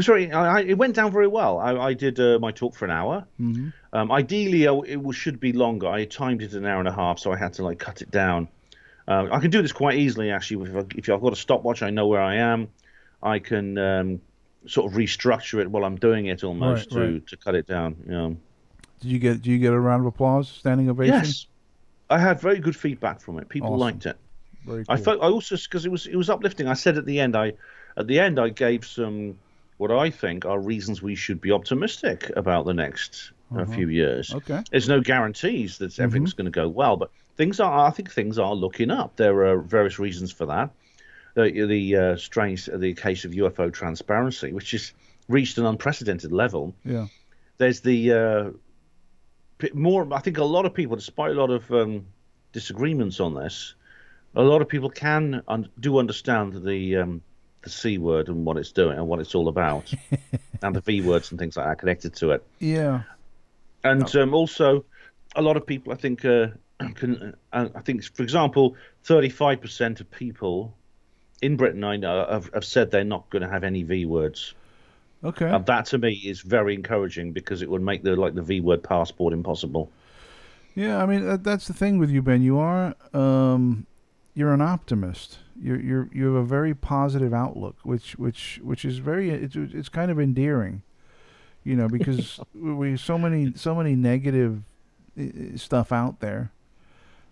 very. It went down very well. I did my talk for an hour. Mm-hmm. Ideally, should be longer. I timed it an hour and a half, so I had to like cut it down. I can do this quite easily, actually. If I've got a stopwatch, I know where I am. I can sort of restructure it while I'm doing it, almost to cut it down. Did you get a round of applause, standing ovation? Yes, I had very good feedback from it. People liked it. Very cool. I also, because it was uplifting. I said at the end, I gave some what I think are reasons we should be optimistic about the next few years. Okay. There's no guarantees that everything's going to go well, but I think things are looking up. There are various reasons for that. The case of UFO transparency, which has reached an unprecedented level. Yeah. There's the more. I think a lot of people, despite a lot of disagreements on this, a lot of people do understand the C word and what it's doing and what it's all about, and the V words and things like that connected to it. Yeah. And also, a lot of people, I think, I think, for example, 35% of people in Britain I know have said they're not going to have any V words. Okay. And that to me is very encouraging because it would make the V word passport impossible. Yeah, I mean that's the thing with you, Ben. You are you're an optimist. You have a very positive outlook, which is it's kind of endearing, because we so many negative stuff out there.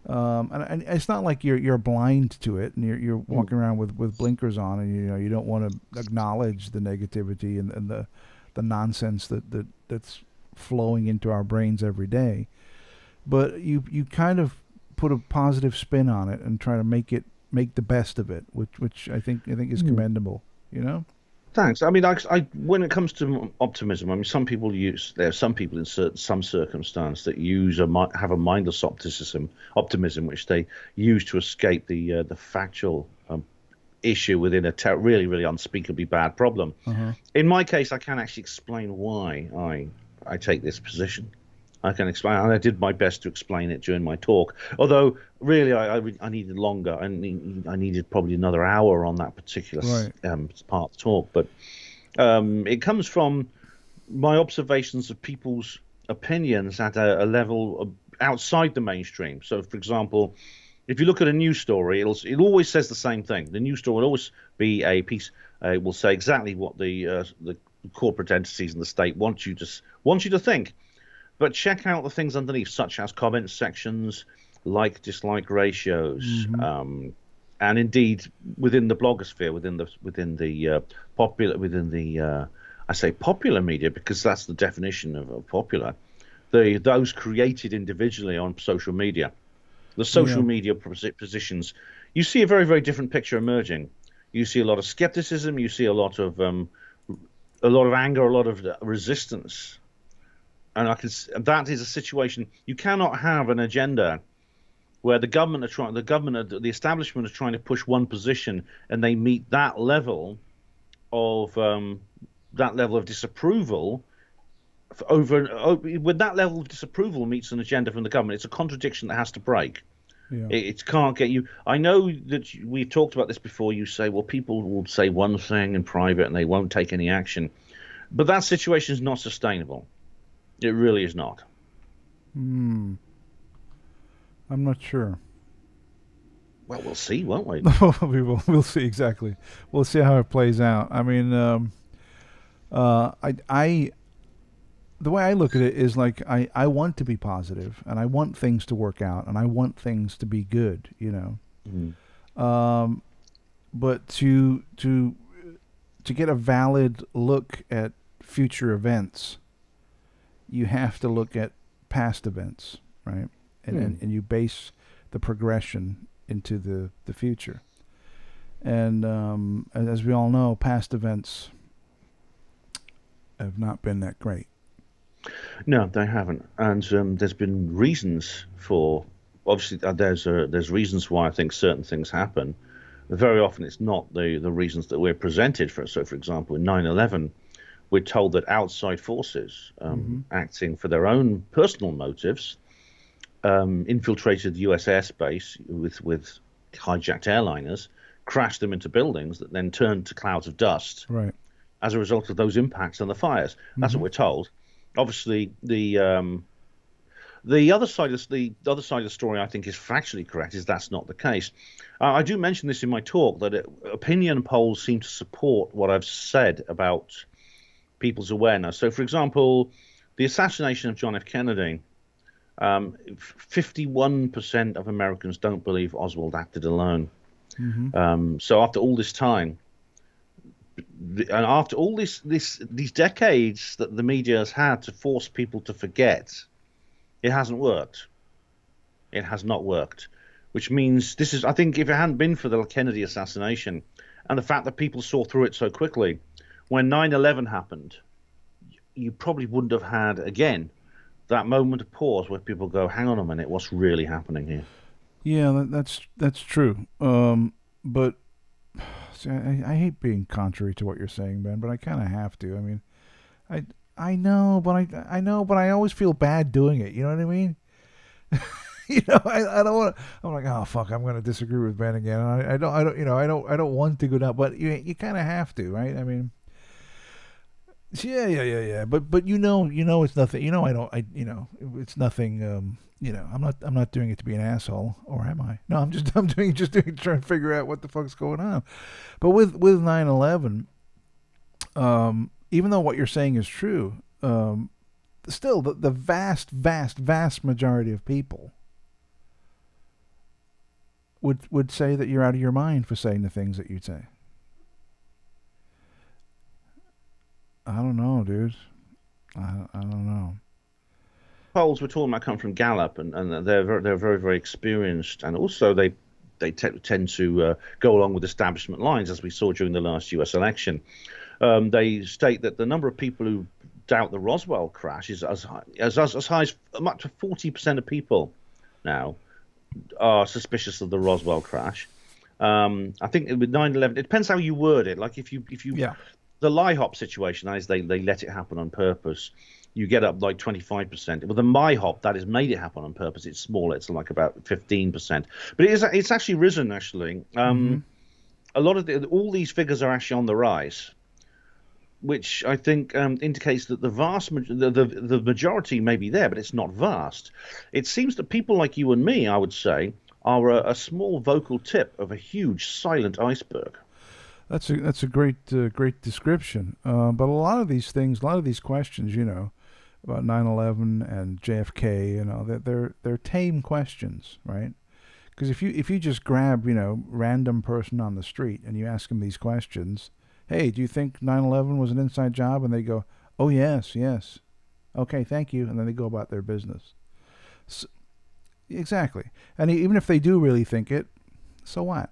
And it's not like you're blind to it and you're walking around with blinkers on and you don't want to acknowledge the negativity and the nonsense that's flowing into our brains every day, but you kind of put a positive spin on it and try to make the best of it, which I think is commendable. Thanks. I mean, when it comes to optimism, I mean, there are some people in some circumstance that have a mindless optimism, which they use to escape the factual issue within a really, really unspeakably bad problem. In my case, I can actually explain why I take this position. I can explain, and I did my best to explain it during my talk. Although, really, I needed longer. I needed probably another hour on that particular part of the talk. But it comes from my observations of people's opinions at a level outside the mainstream. So, for example, if you look at a news story, it always says the same thing. The news story will always be a piece. It will say exactly what the corporate entities in the state want you to think. But check out the things underneath, such as comment sections, like-dislike ratios, and indeed within the blogosphere, within the I say popular media because that's the definition of popular. Those created individually on social media, the social media positions, you see a very, very different picture emerging. You see a lot of skepticism. You see a lot of anger, a lot of resistance. And that is a situation. You cannot have an agenda where the establishment is trying to push one position, and they meet that level of disapproval. When that level of disapproval meets an agenda from the government, it's a contradiction that has to break. Yeah. It can't get you. I know that we've talked about this before. You say, well, people will say one thing in private and they won't take any action, but that situation is not sustainable. It really is not. I'm not sure. Well, we'll see, won't we? We'll see exactly. We'll see how it plays out. I mean, the way I look at it is like I want to be positive and I want things to work out and I want things to be good, but to get a valid look at future events, you have to look at past events, right? And you base the progression into the future. And as we all know, past events have not been that great. No, they haven't. And there's been reasons for, obviously, there's reasons why I think certain things happen. Very often it's not the reasons that we're presented for. So, for example, in 9/11, we're told that outside forces acting for their own personal motives infiltrated the U.S. airspace with hijacked airliners, crashed them into buildings that then turned to clouds of dust Right. as a result of those impacts and the fires. That's what we're told. Obviously, the other side of the story, I think, is factually correct. Is that's not the case. I do mention this in my talk that opinion polls seem to support what I've said about people's awareness. So, for example, the assassination of John F. Kennedy. 51% of Americans don't believe Oswald acted alone. So after all this time, and after all these decades that the media has had to force people to forget, it hasn't worked. It has not worked, which means this is, I think, if it hadn't been for the Kennedy assassination and the fact that people saw through it so quickly, when 9/11 happened, you probably wouldn't have had, again, that moment of pause where people go, hang on a minute, what's really happening here? Yeah, that's true. But see, I hate being contrary to what you're saying, Ben, but I kind of have to. I mean, I know, but I know, but I always feel bad doing it. You know what I mean? I don't want to. I'm like, oh fuck, I'm going to disagree with Ben again. And I don't, I don't want to go down, but you kind of have to, right? I mean. Yeah. But it's nothing. It's nothing. I'm not doing it to be an asshole, or am I? No, I'm doing it trying to figure out what the fuck's going on. But with 9/11, even though what you're saying is true, still the vast majority of people would say that you're out of your mind for saying the things that you'd say. I don't know, dude. I don't know. Polls we're talking about come from Gallup, and they're very, very experienced, and also they tend to go along with establishment lines, as we saw during the last U.S. election. They state that the number of people who doubt the Roswell crash is as high as up to 40% of people now are suspicious of the Roswell crash. I think with 9/11, it depends how you word it. Like if you Yeah. The LIHOP situation is they let it happen on purpose. You get up like 25%. With the MIHOP, that is made it happen on purpose. It's smaller. It's like about 15%. But it's actually risen, actually. A lot of all these figures are actually on the rise, which I think indicates that the majority may be there, but it's not vast. It seems that people like you and me, I would say, are a small vocal tip of a huge silent iceberg. That's a great description. But a lot of these things, a lot of these questions, about 9/11 and JFK, they're tame questions, right? Because if you just grab random person on the street and you ask them these questions, hey, do you think 9/11 was an inside job? And they go, oh yes, okay, thank you, and then they go about their business. So, exactly, and even if they do really think it, so what?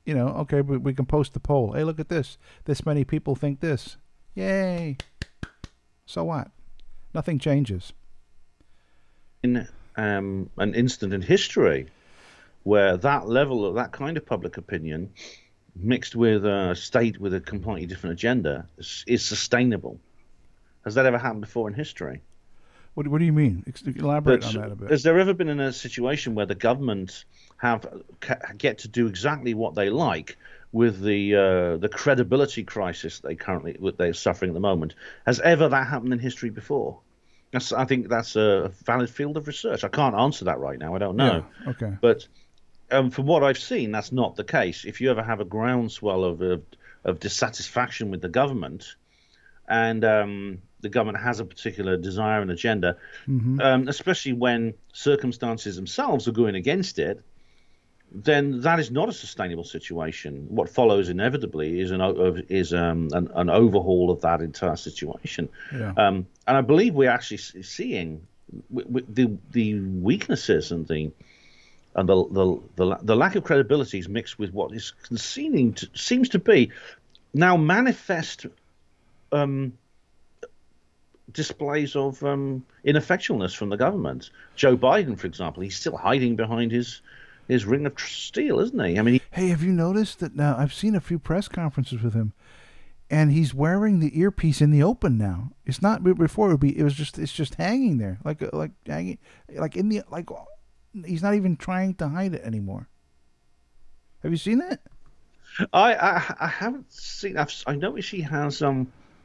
Okay, but we can post the poll. Hey, look at this. This many people think this. Yay. So what? Nothing changes. In an instant in history where that level of that kind of public opinion mixed with a state with a completely different agenda is sustainable. Has that ever happened before in history? What do you mean? Elaborate on that a bit. Has there ever been in a situation where the government get to do exactly what they like with the credibility crisis they're suffering at the moment? Has ever that happened in history before? I think that's a valid field of research. I can't answer that right now. I don't know. Yeah, okay. But from what I've seen, that's not the case. If you ever have a groundswell of dissatisfaction with the government, and the government has a particular desire and agenda, especially when circumstances themselves are going against it, then that is not a sustainable situation. What follows inevitably is an overhaul of that entire situation. Yeah. And I believe we're actually seeing the weaknesses and the lack of credibility is mixed with what is seems to be now manifest displays of ineffectualness from the government. Joe Biden, for example, he's still hiding behind his ring of steel, isn't he? I mean, hey, have you noticed that now? I've seen a few press conferences with him, and he's wearing the earpiece in the open now. It's not before it's just hanging there, like hanging, he's not even trying to hide it anymore. Have you seen that? I haven't seen. I noticed he has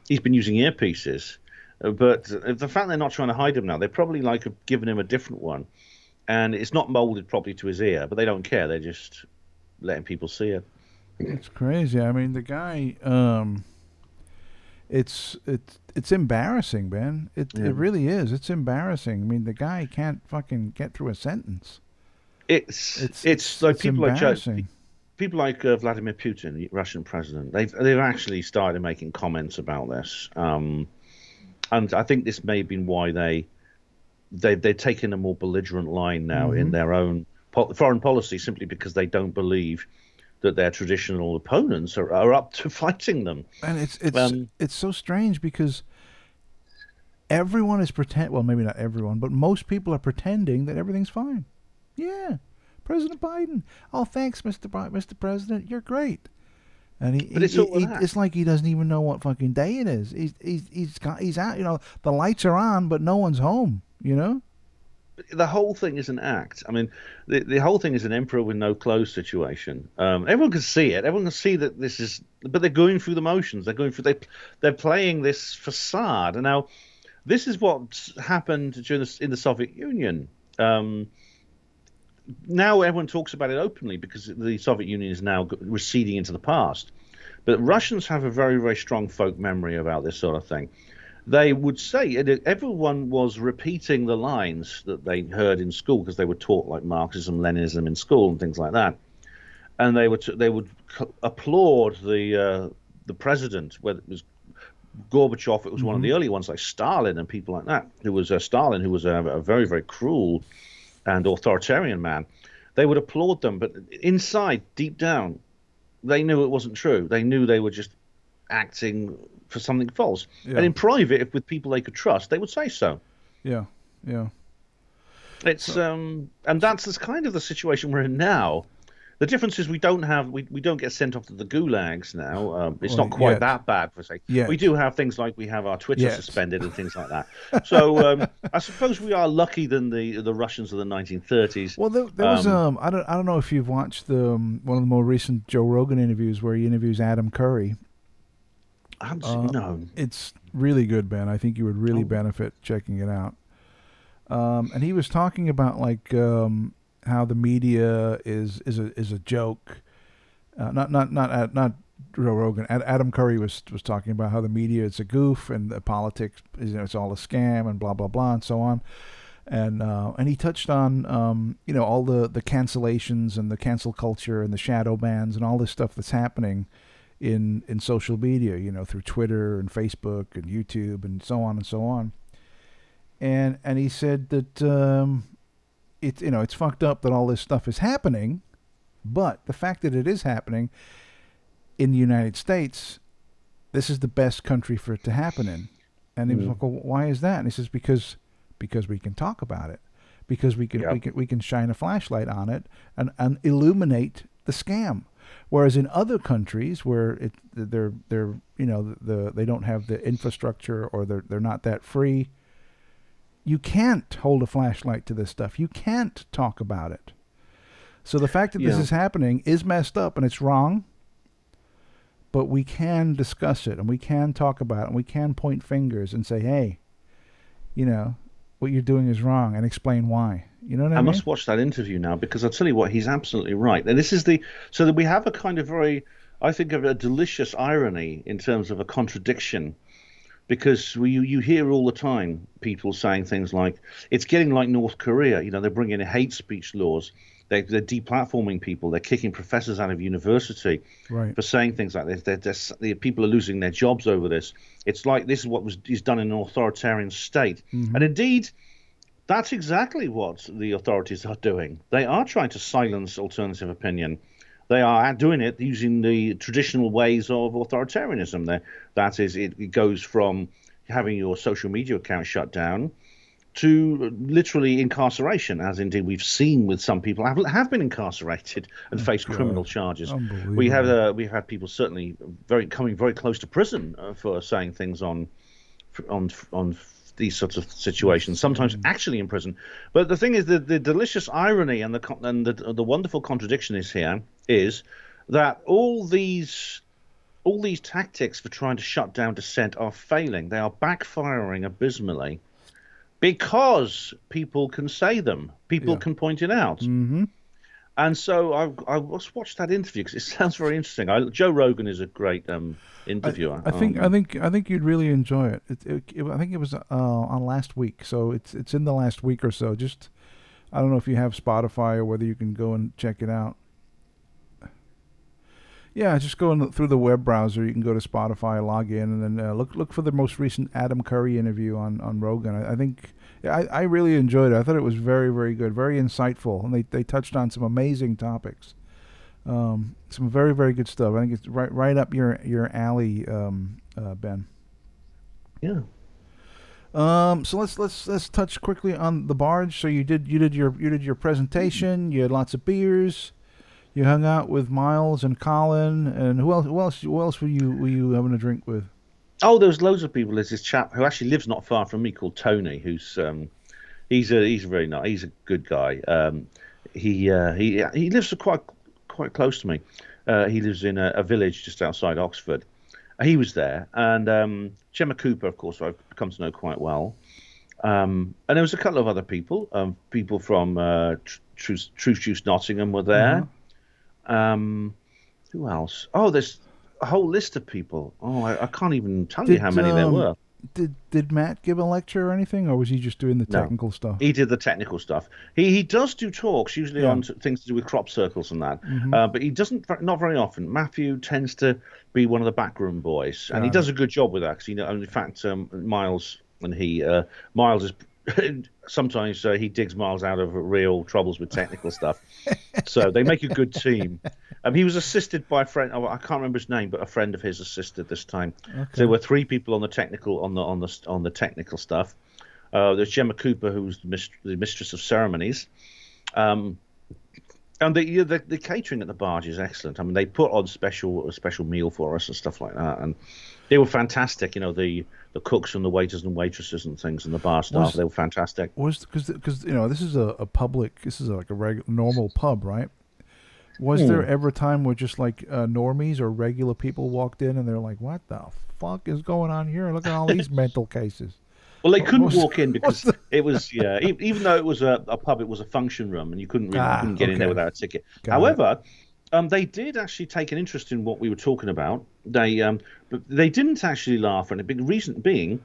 he's been using earpieces, but the fact they're not trying to hide him now, they probably like have given him a different one, and it's not molded properly to his ear, but they don't care. They're just letting people see it. It's crazy. I mean, the guy. It's embarrassing, Ben. It really is. It's embarrassing. I mean, the guy can't fucking get through a sentence. It's like it's people embarrassing. people like Vladimir Putin, the Russian president. They've actually started making comments about this, and I think this may have been why they've taken a more belligerent line now in their own foreign policy, simply because they don't believe that their traditional opponents are up to fighting them. And it's so strange because everyone is well, maybe not everyone, but most people are pretending that everything's fine. Yeah, President Biden. Oh, thanks, Mr. President. You're great. And it's like he doesn't even know what fucking day it is. He's out. You know, the lights are on, but no one's home. You know. The whole thing is an act. I mean, the whole thing is an emperor with no clothes situation. Everyone can see it. Everyone can see that this is, but they're going through the motions. They're playing this facade. And now, this is what happened in the Soviet Union. Now everyone talks about it openly because the Soviet Union is now receding into the past. But Russians have a very, very strong folk memory about this sort of thing. They would say everyone was repeating the lines that they heard in school because they were taught like Marxism, Leninism in school and things like that. And they would applaud the president, whether it was Gorbachev, it was one of the early ones like Stalin and people like that. Stalin, who was a very, very cruel and authoritarian man. They would applaud them, but inside, deep down, they knew it wasn't true. They knew they were just acting for something false. Yeah. And in private, if with people they could trust, they would say so. Yeah. It's and that's kind of the situation we're in now. The difference is we don't get sent off to the gulags now. It's not quite that bad for say. We do have things like we have our Twitter suspended and things like that. So I suppose we are lucky than the Russians of the 1930s. Well, there was I don't know if you've watched one of the more recent Joe Rogan interviews where he interviews Adam Curry. No, it's really good, Ben. I think you would really benefit checking it out. And he was talking about like how the media is a joke. Not Joe Rogan. Adam Curry was talking about how the media is a goof and the politics is it's all a scam and blah blah blah and so on. And he touched on all the cancellations and the cancel culture and the shadow bans and all this stuff that's happening in social media, through Twitter and Facebook and YouTube and so on and so on. And he said that it's fucked up that all this stuff is happening, but the fact that it is happening in the United States, this is the best country for it to happen in. And he was like, well, why is that? And he says because we can talk about it, because we can shine a flashlight on it and illuminate the scam. Whereas in other countries where they don't have the infrastructure or they're not that free, you can't hold a flashlight to this stuff. You can't talk about it. So the fact that this is happening is messed up and it's wrong, but we can discuss it and we can talk about it and we can point fingers and say, hey, what you're doing is wrong and explain why. You know what I mean? I must watch that interview now because I'll tell you what, he's absolutely right. And this is so that we have a kind of I think of a delicious irony in terms of a contradiction, because you hear all the time people saying things like, it's getting like North Korea, they're bringing in hate speech laws. They're deplatforming people. They're kicking professors out of university for saying things like this. People are losing their jobs over this. It's like this is what is done in an authoritarian state. Mm-hmm. And indeed, that's exactly what the authorities are doing. They are trying to silence alternative opinion. They are doing it using the traditional ways of authoritarianism. That is, it goes from having your social media account shut down to literally incarceration, as indeed we've seen with some people have been incarcerated and faced criminal charges. We've had people certainly coming very close to prison for saying things on these sorts of situations, sometimes actually in prison. But the thing is, the delicious irony and the wonderful contradiction is that all these tactics for trying to shut down dissent are failing. They are backfiring abysmally because people can say them. People can point it out. Mm-hmm. And so I watched that interview because it sounds very interesting. Joe Rogan is a great interviewer. I think you'd really enjoy it. I think it was on last week, so it's in the last week or so. Just I don't know if you have Spotify or whether you can go and check it out. Yeah, just going through the web browser. You can go to Spotify, log in, and then look for the most recent Adam Curry interview on Rogan. I think I really enjoyed it. I thought it was very, very good, very insightful, and they touched on some amazing topics. Some very, very good stuff. I think it's right up your alley, Ben. Yeah. So let's touch quickly on the Barge. So you did your presentation. You had lots of beers. You hung out with Miles and Colin, and who else were you having a drink with? Oh, there's loads of people. There's this chap who actually lives not far from me called Tony, who's he's very nice. He's a good guy. He lives quite close to me. He lives in a village just outside Oxford. He was there, and Gemma Cooper, of course, I've come to know quite well. And there was a couple of other people. People from Truth Juice Nottingham were there. Who else? Oh, there's a whole list of people. Oh, I can't even tell you how many there were. Did Matt give a lecture or anything, or was he just doing the technical stuff? He did the technical stuff. He does do talks, usually on things to do with crop circles and that, but he doesn't, not very often. Matthew tends to be one of the backroom boys, and he does a good job with that, because in fact, Miles and Miles is sometimes he digs Miles out of real troubles with technical stuff, so they make a good team. He was assisted by a friend. I can't remember his name, but a friend of his assisted this time. Okay. So there were three people on the technical on the technical stuff. There's Gemma Cooper, who's the mistress of ceremonies, and the catering at the Barge is excellent. I mean, they put on a special meal for us and stuff like that, and they were fantastic. The cooks and the waiters and waitresses and things and the bar staff, they were fantastic. Because this is a public, this is like a normal pub, right? Was there ever a time where just like normies or regular people walked in and they're like, "What the fuck is going on here? Look at all these mental cases." Well, they couldn't walk in because it was even though it was a pub, it was a function room, and you couldn't get in there without a ticket. However, they did actually take an interest in what we were talking about. But they didn't actually laugh, and a big reason being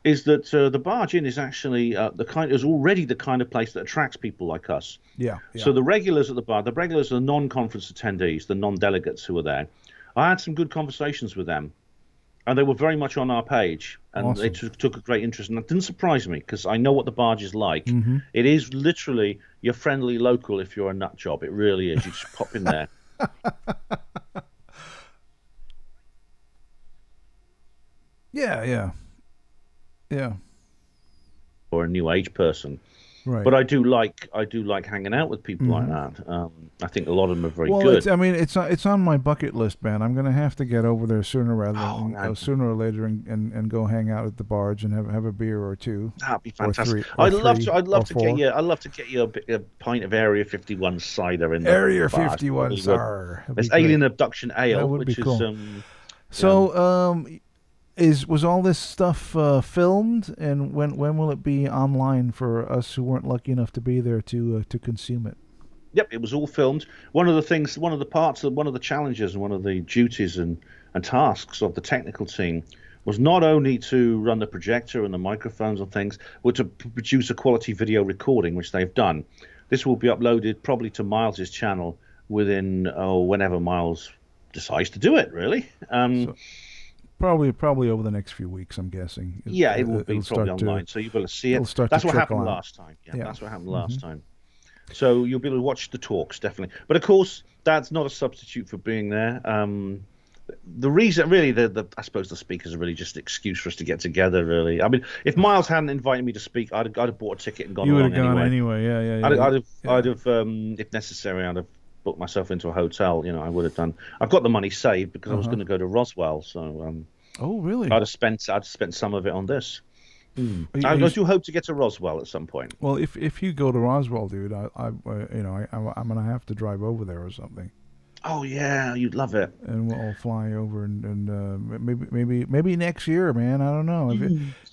is that the Barge Inn is actually is already the kind of place that attracts people like us. Yeah. So the regulars at the bar, the regulars are the non-conference attendees, the non-delegates who were there. I had some good conversations with them, and they were very much on our page, and awesome. They took a great interest. And that didn't surprise me, because I know what the Barge is like. Mm-hmm. It is literally your friendly local if you're a nut job. It really is. You just pop in there. Yeah. Or a new age person. Right. But I do like hanging out with people like that. I think a lot of them are very good. It's on my bucket list, man. I'm gonna have to get over there sooner or later and go hang out at the Barge and have a beer or two. That'd be fantastic. I'd love to get you a pint of Area 51 cider in the Area 51 cider. It's Alien Abduction Ale, which is cool. Was all this stuff filmed, and when will it be online for us who weren't lucky enough to be there to consume it? Yep, it was all filmed. One of the challenges and one of the duties and tasks of the technical team was not only to run the projector and the microphones and things, but to produce a quality video recording, which they've done. This will be uploaded probably to Miles's channel within whenever Miles decides to do it, really. Probably over the next few weeks, I'm guessing. It will be probably online, so you'll be able to see it. That's what happened last time. Yeah, that's what happened last time. So you'll be able to watch the talks, definitely. But of course, that's not a substitute for being there. The reason, really, I suppose the speakers are really just an excuse for us to get together, really. I mean, if Miles hadn't invited me to speak, I'd have bought a ticket and gone along anyway. You would have gone anyway, yeah. I'd have, if necessary, I'd have booked myself into a hotel. I would have done. I've got the money saved because I was going to go to Roswell. So. Oh really? I'd spent some of it on this. I do hope to get to Roswell at some point. Well, if you go to Roswell, dude, I'm gonna have to drive over there or something. Oh yeah, you'd love it. and we'll all fly over and maybe next year, man. I don't know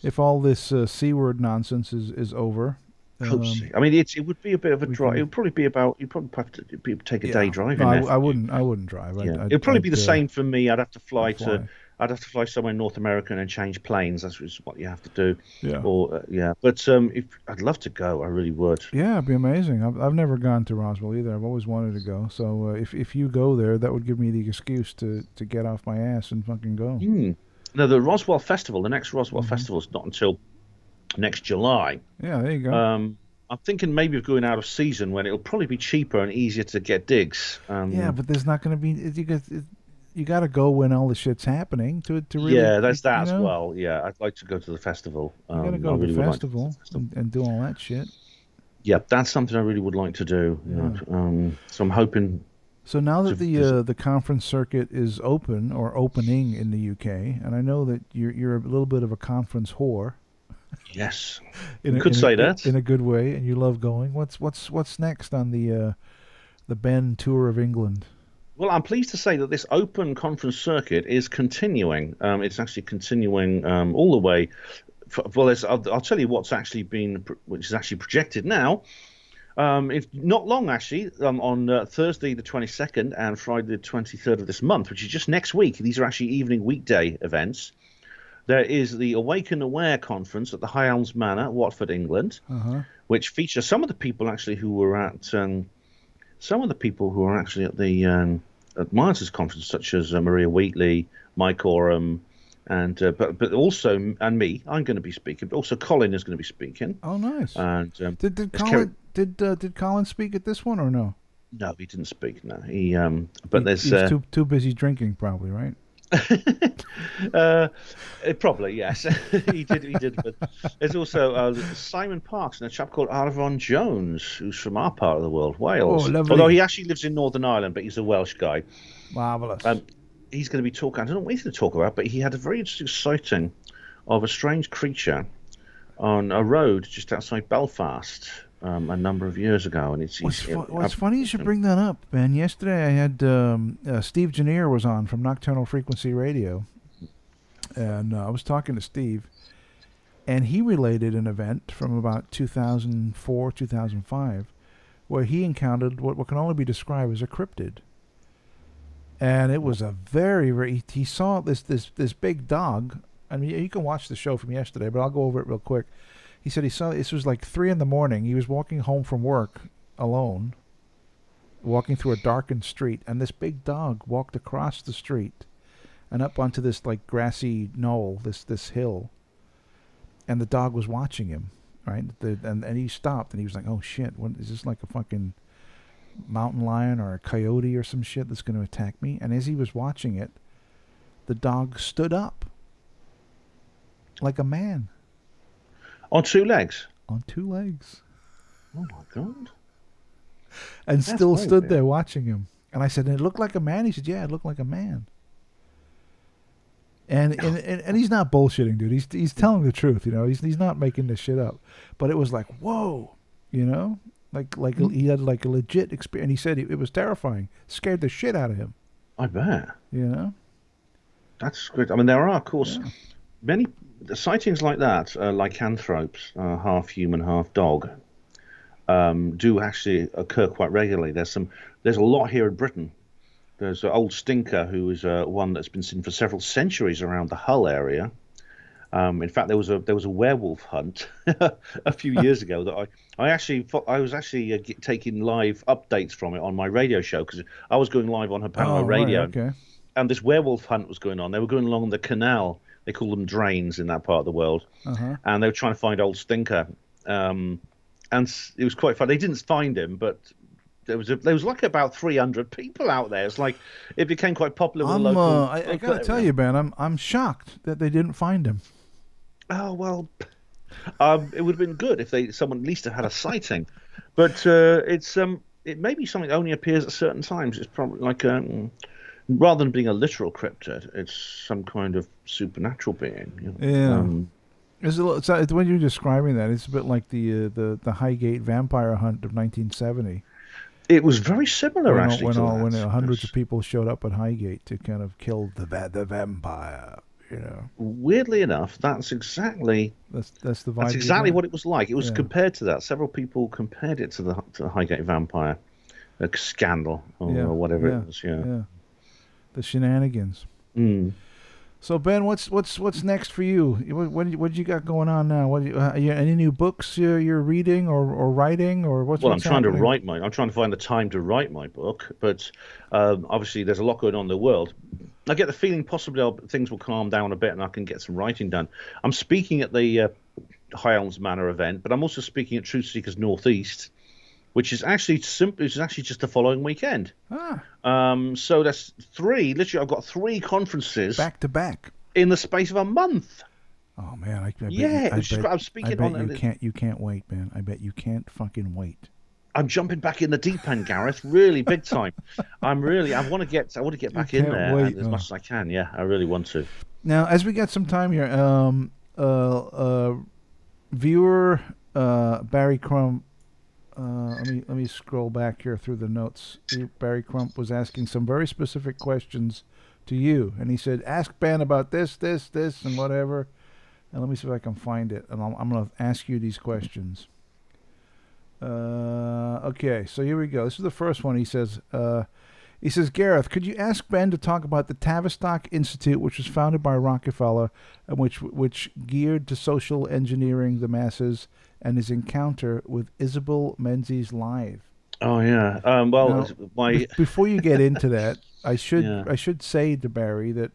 if all this C word nonsense is over. Hope so. I mean, it would be a bit of a we drive. can- It would probably be about. You'd probably have to take a day Yeah, driving no, there. I wouldn't. I wouldn't drive. Yeah, I'd it'd probably be the I'd, same for me. I'd have to fly I'd fly. I'd have to fly somewhere in North America and then change planes. That's just what you have to do. Yeah. Or yeah, but if I'd love to go, I really would. Yeah, it'd be amazing. I've never gone to Roswell either. I've always wanted to go. So if you go there, that would give me the excuse to get off my ass and fucking go. No, the Roswell Festival, the next Roswell Mm-hmm. Festival is not until next July. Yeah, there you go. I'm thinking maybe of going out of season when it'll probably be cheaper and easier to get digs. Yeah, but there's not going to be. You got to go when all the shit's happening to really. Yeah, there's that you know? as well. Yeah, I'd like to go to the festival. You got to go I to really the would like to festival, go to the festival. and do all that shit. Yeah, that's something I really would like to do. Yeah. So I'm hoping. So now that to the conference circuit is open or opening in the UK, and I know that you're a little bit of a conference whore. Yes, In you could say that. in a good way, and you love going. What's next on the Ben tour of England? Well, I'm pleased to say that this open conference circuit is continuing. It's actually continuing all the way. I'll tell you what's actually which is actually projected now. It's not long, actually, on Thursday the 22nd and Friday the 23rd of this month, which is just next week. These are actually evening weekday events. There is the Awaken Aware conference at the High Elms Manor, Watford, England, which features some of the people actually who were at the at Myers' conference, such as Maria Wheatley, Mike Oram, and but also and me. I'm going to be speaking, but also Colin is going to be speaking. Oh, nice. And Did Colin did Colin speak at this one or no? No, he didn't speak. No, but there's he's too busy drinking, probably, right? Probably yes. he did. But there's also Simon Parks and a chap called Arvon Jones, who's from our part of the world, Wales. Oh, lovely. Although he actually lives in Northern Ireland, but he's a Welsh guy. Marvelous. He's going to be talking. I don't know what he's going to talk about, but he had a very interesting sighting of a strange creature on a road just outside Belfast a number of years ago. And it's funny you should bring that up, Ben. Yesterday I had Steve Janier was on from Nocturnal Frequency Radio, and I was talking to Steve, and he related an event from about 2004, 2005, where he encountered what can only be described as a cryptid. And it was a very he saw this big dog. I mean, you can watch the show from yesterday, but I'll go over it real quick. He said he saw, this was like 3 a.m. He was walking home from work alone, walking through a darkened street, and this big dog walked across the street and up onto this like grassy knoll, this hill, and the dog was watching him, right? And he stopped, and he was like, "Oh shit, what is this, like a fucking mountain lion or a coyote or some shit that's going to attack me?" And as he was watching it, the dog stood up like a man. On 2 legs? On 2 legs. Oh, my God. And That's still very stood weird. there watching him. And I said, "It looked like a man?" He said, "Yeah, it looked like a man." And he's not bullshitting, dude. He's telling the truth, you know. He's not making this shit up. But it was like, whoa, you know? Like he had like a legit experience. And he said it was terrifying. Scared the shit out of him. I bet. You know? That's good. I mean, there are, of course, many sightings like that, lycanthropes, half human, half dog, do actually occur quite regularly. There's a lot here in Britain. There's old Stinker, who is one that's been seen for several centuries around the Hull area. In fact, there was a werewolf hunt a few years ago that I was actually taking live updates from it on my radio show, because I was going live on Paranormal Radio. Right, okay. And this werewolf hunt was going on. They were going along the canal. They call them drains in that part of the world. And they were trying to find old Stinker. And it was quite fun. They didn't find him, but there was like about 300 people out there. It's like it became quite popular with the local. I gotta tell you, Ben, I'm shocked that they didn't find him. Oh well, it would have been good if someone at least had a sighting, but it may be something that only appears at certain times. It's probably like rather than being a literal cryptid, it's some kind of supernatural being. You know? Yeah. When you're describing that, it's a bit like the Highgate vampire hunt of 1970. It was very similar, actually, to when that. hundreds of people showed up at Highgate to kind of kill the vampire. Weirdly enough, that's exactly that's the vibe. That's exactly what it was like. It was Yeah. compared to that. Several people compared it to the Highgate Vampire scandal or whatever it was. Yeah. The shenanigans. Mm. So Ben, what's next for you? What you got going on now? Any new books you're reading or writing or what's? Well, what's I'm trying happening? to write I'm trying to find the time to write my book, but obviously there's a lot going on in the world. I get the feeling possibly things will calm down a bit and I can get some writing done. I'm speaking at the High Elms Manor event, but I'm also speaking at Truth Seekers Northeast, which is actually just the following weekend. So that's three. Literally, I've got 3 conferences back to back in the space of a month. Oh man, I bet I'm speaking on. You can't wait, man. I bet you can't fucking wait. I'm jumping back in the deep end, Gareth, really big time. I want to get back in there as much as I can. Yeah, I really want to. Now, as we got some time here, viewer Barry Crump. Let me scroll back here through the notes. Barry Crump was asking some very specific questions to you, and he said, "Ask Ben about this, and whatever." And let me see if I can find it, and I'm going to ask you these questions. Okay, so here we go. This is the first one. He says, Gareth, could you ask Ben to talk about the Tavistock Institute, which was founded by Rockefeller, and which geared to social engineering the masses, and his encounter with Isabel Menzies live? Oh yeah. Before you get into that, I should say to Barry that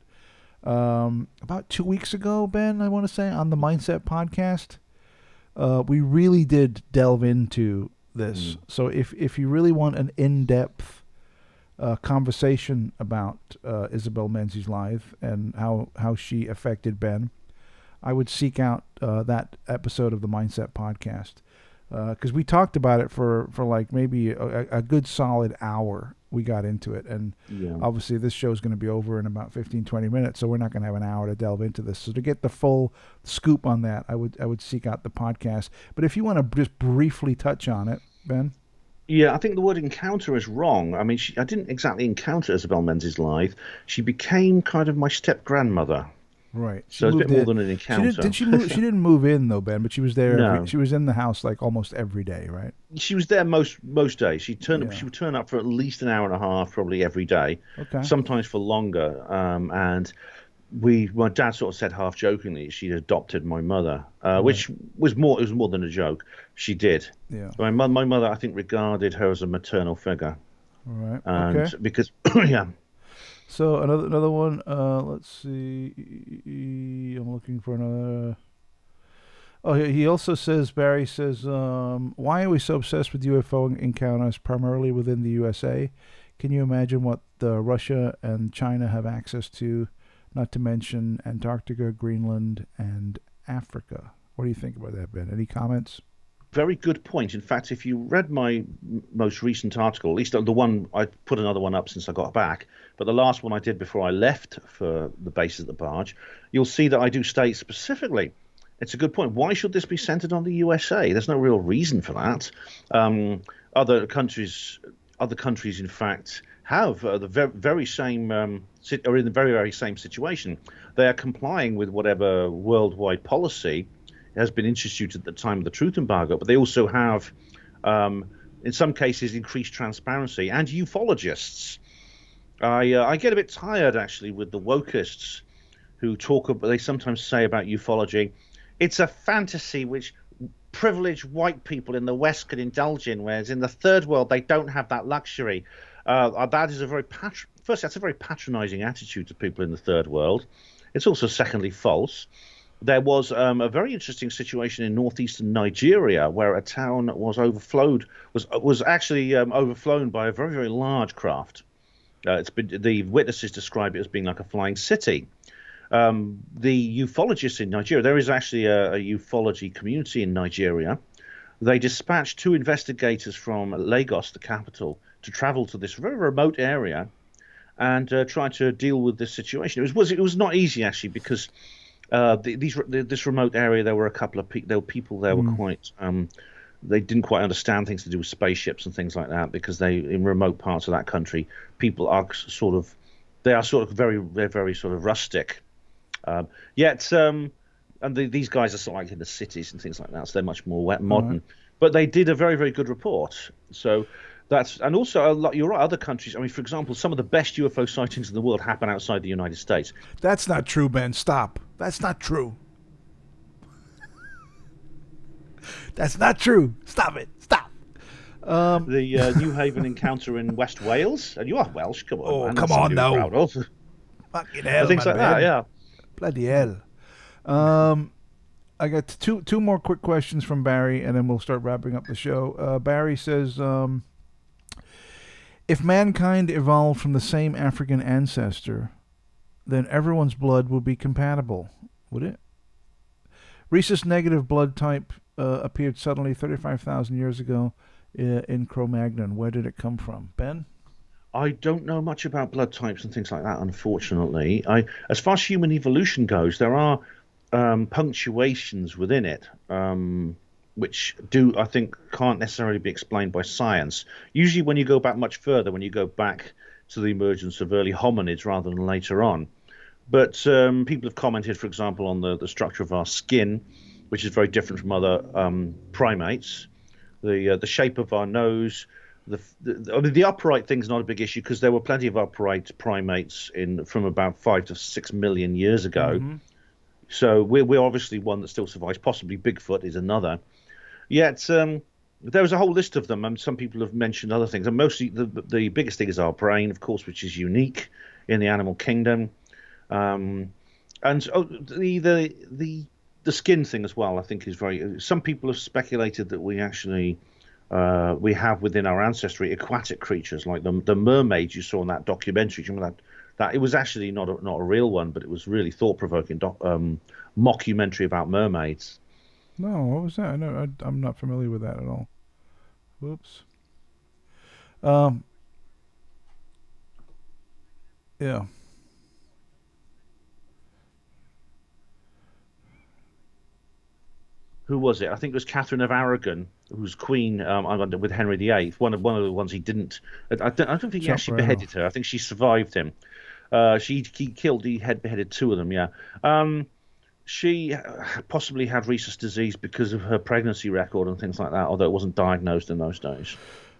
about 2 weeks ago, Ben, I want to say, on the Mindset podcast, we really did delve into this. So if you really want an in-depth conversation about Isabel Menzies live and how she affected Ben, I would seek out that episode of the Mindset podcast, because we talked about it for like maybe a good solid hour. We got into it, and obviously this show is going to be over in about 15-20 minutes, so we're not going to have an hour to delve into this. So to get the full scoop on that, I would seek out the podcast. But if you want to just briefly touch on it, Ben. Yeah, I think the word encounter is wrong. I mean, I didn't exactly encounter Isabel Menzies live. She became kind of my step-grandmother. Right. So it's a bit more than an encounter. She didn't move in, though, Ben, but she was there. No. She was in the house like almost every day, right? She was there most days. She would turn up for at least an hour and a half, probably every day. Okay. Sometimes for longer. And my dad sort of said half jokingly she'd adopted my mother, which was more than a joke. She did. Yeah. My mother, I think, regarded her as a maternal figure. All right. And because So another one. Let's see. I'm looking for another. Oh, he also says, Barry says, why are we so obsessed with UFO encounters primarily within the USA? Can you imagine what Russia and China have access to, not to mention Antarctica, Greenland, and Africa? What do you think about that, Ben? Any comments? Very good point. In fact, if you read my most recent article, at least the one, I put another one up since I got back, but the last one I did before I left for the base at the Barge, you'll see that I do state specifically, it's a good point. Why should this be centered on the USA? There's no real reason for that. Other countries, in fact, have the very same, are in the very, very same situation. They are complying with whatever worldwide policy has been instituted at the time of the truth embargo, but they also have, in some cases, increased transparency and ufologists. I get a bit tired, actually, with the wokists who they sometimes say about ufology, it's a fantasy which privileged white people in the West can indulge in, whereas in the third world they don't have that luxury. That is that's a very patronizing attitude to people in the third world. It's also, secondly, false. There was a very interesting situation in northeastern Nigeria where a town was overflown by a very, very large craft. The witnesses describe it as being like a flying city. The ufologists in Nigeria, there is actually a ufology community in Nigeria. They dispatched 2 investigators from Lagos, the capital, to travel to this very remote area and try to deal with this situation. It was not easy, actually, because this remote area, there were a couple of people there were quite they didn't quite understand things to do with spaceships and things like that, because in remote parts of that country, people are they're very sort of rustic. Yet, and these guys are sort of like in the cities and things like that, so they're much more modern. Right. But they did a very, very good report. So and also a lot. You're right. Other countries. I mean, for example, some of the best UFO sightings in the world happen outside the United States. That's not true, Ben. Stop. That's not true. That's not true. Stop it. Stop. The New Haven encounter in West Wales, and you are Welsh. Come on, Oh, man. come That's on something now. to be proud of. Fucking hell, Things my like that. man. Yeah. Bloody hell. I got two more quick questions from Barry, and then we'll start wrapping up the show. Barry says, if mankind evolved from the same African ancestor, then everyone's blood would be compatible, would it? Rhesus negative blood type appeared suddenly 35,000 years ago in Cro-Magnon. Where did it come from? Ben? I don't know much about blood types and things like that, unfortunately. As far as human evolution goes, there are punctuations within it, which I think, can't necessarily be explained by science. Usually when you go back much further, when you go back to the emergence of early hominids rather than later on. But people have commented, for example, on the structure of our skin, which is very different from other primates. The shape of our nose. The upright thing's not a big issue, because there were plenty of upright primates from about 5 to 6 million years ago. Mm-hmm. So we're obviously one that still survives. Possibly Bigfoot is another. Yet there was a whole list of them, and some people have mentioned other things. And mostly the biggest thing is our brain, of course, which is unique in the animal kingdom. And the skin thing as well, I think, is very. Some people have speculated that we actually we have within our ancestry aquatic creatures like the mermaids you saw in that documentary. Do you remember that it was actually not a real one, but it was really thought-provoking mockumentary about mermaids. No, what was that? I'm not familiar with that at all. Whoops. Yeah. Who was it? I think it was Catherine of Aragon, who was queen with Henry VIII. One of the ones he didn't. I don't think he actually beheaded her. I think she survived him. He had beheaded two of them. Yeah. She possibly had rhesus disease because of her pregnancy record and things like that, although it wasn't diagnosed in those days.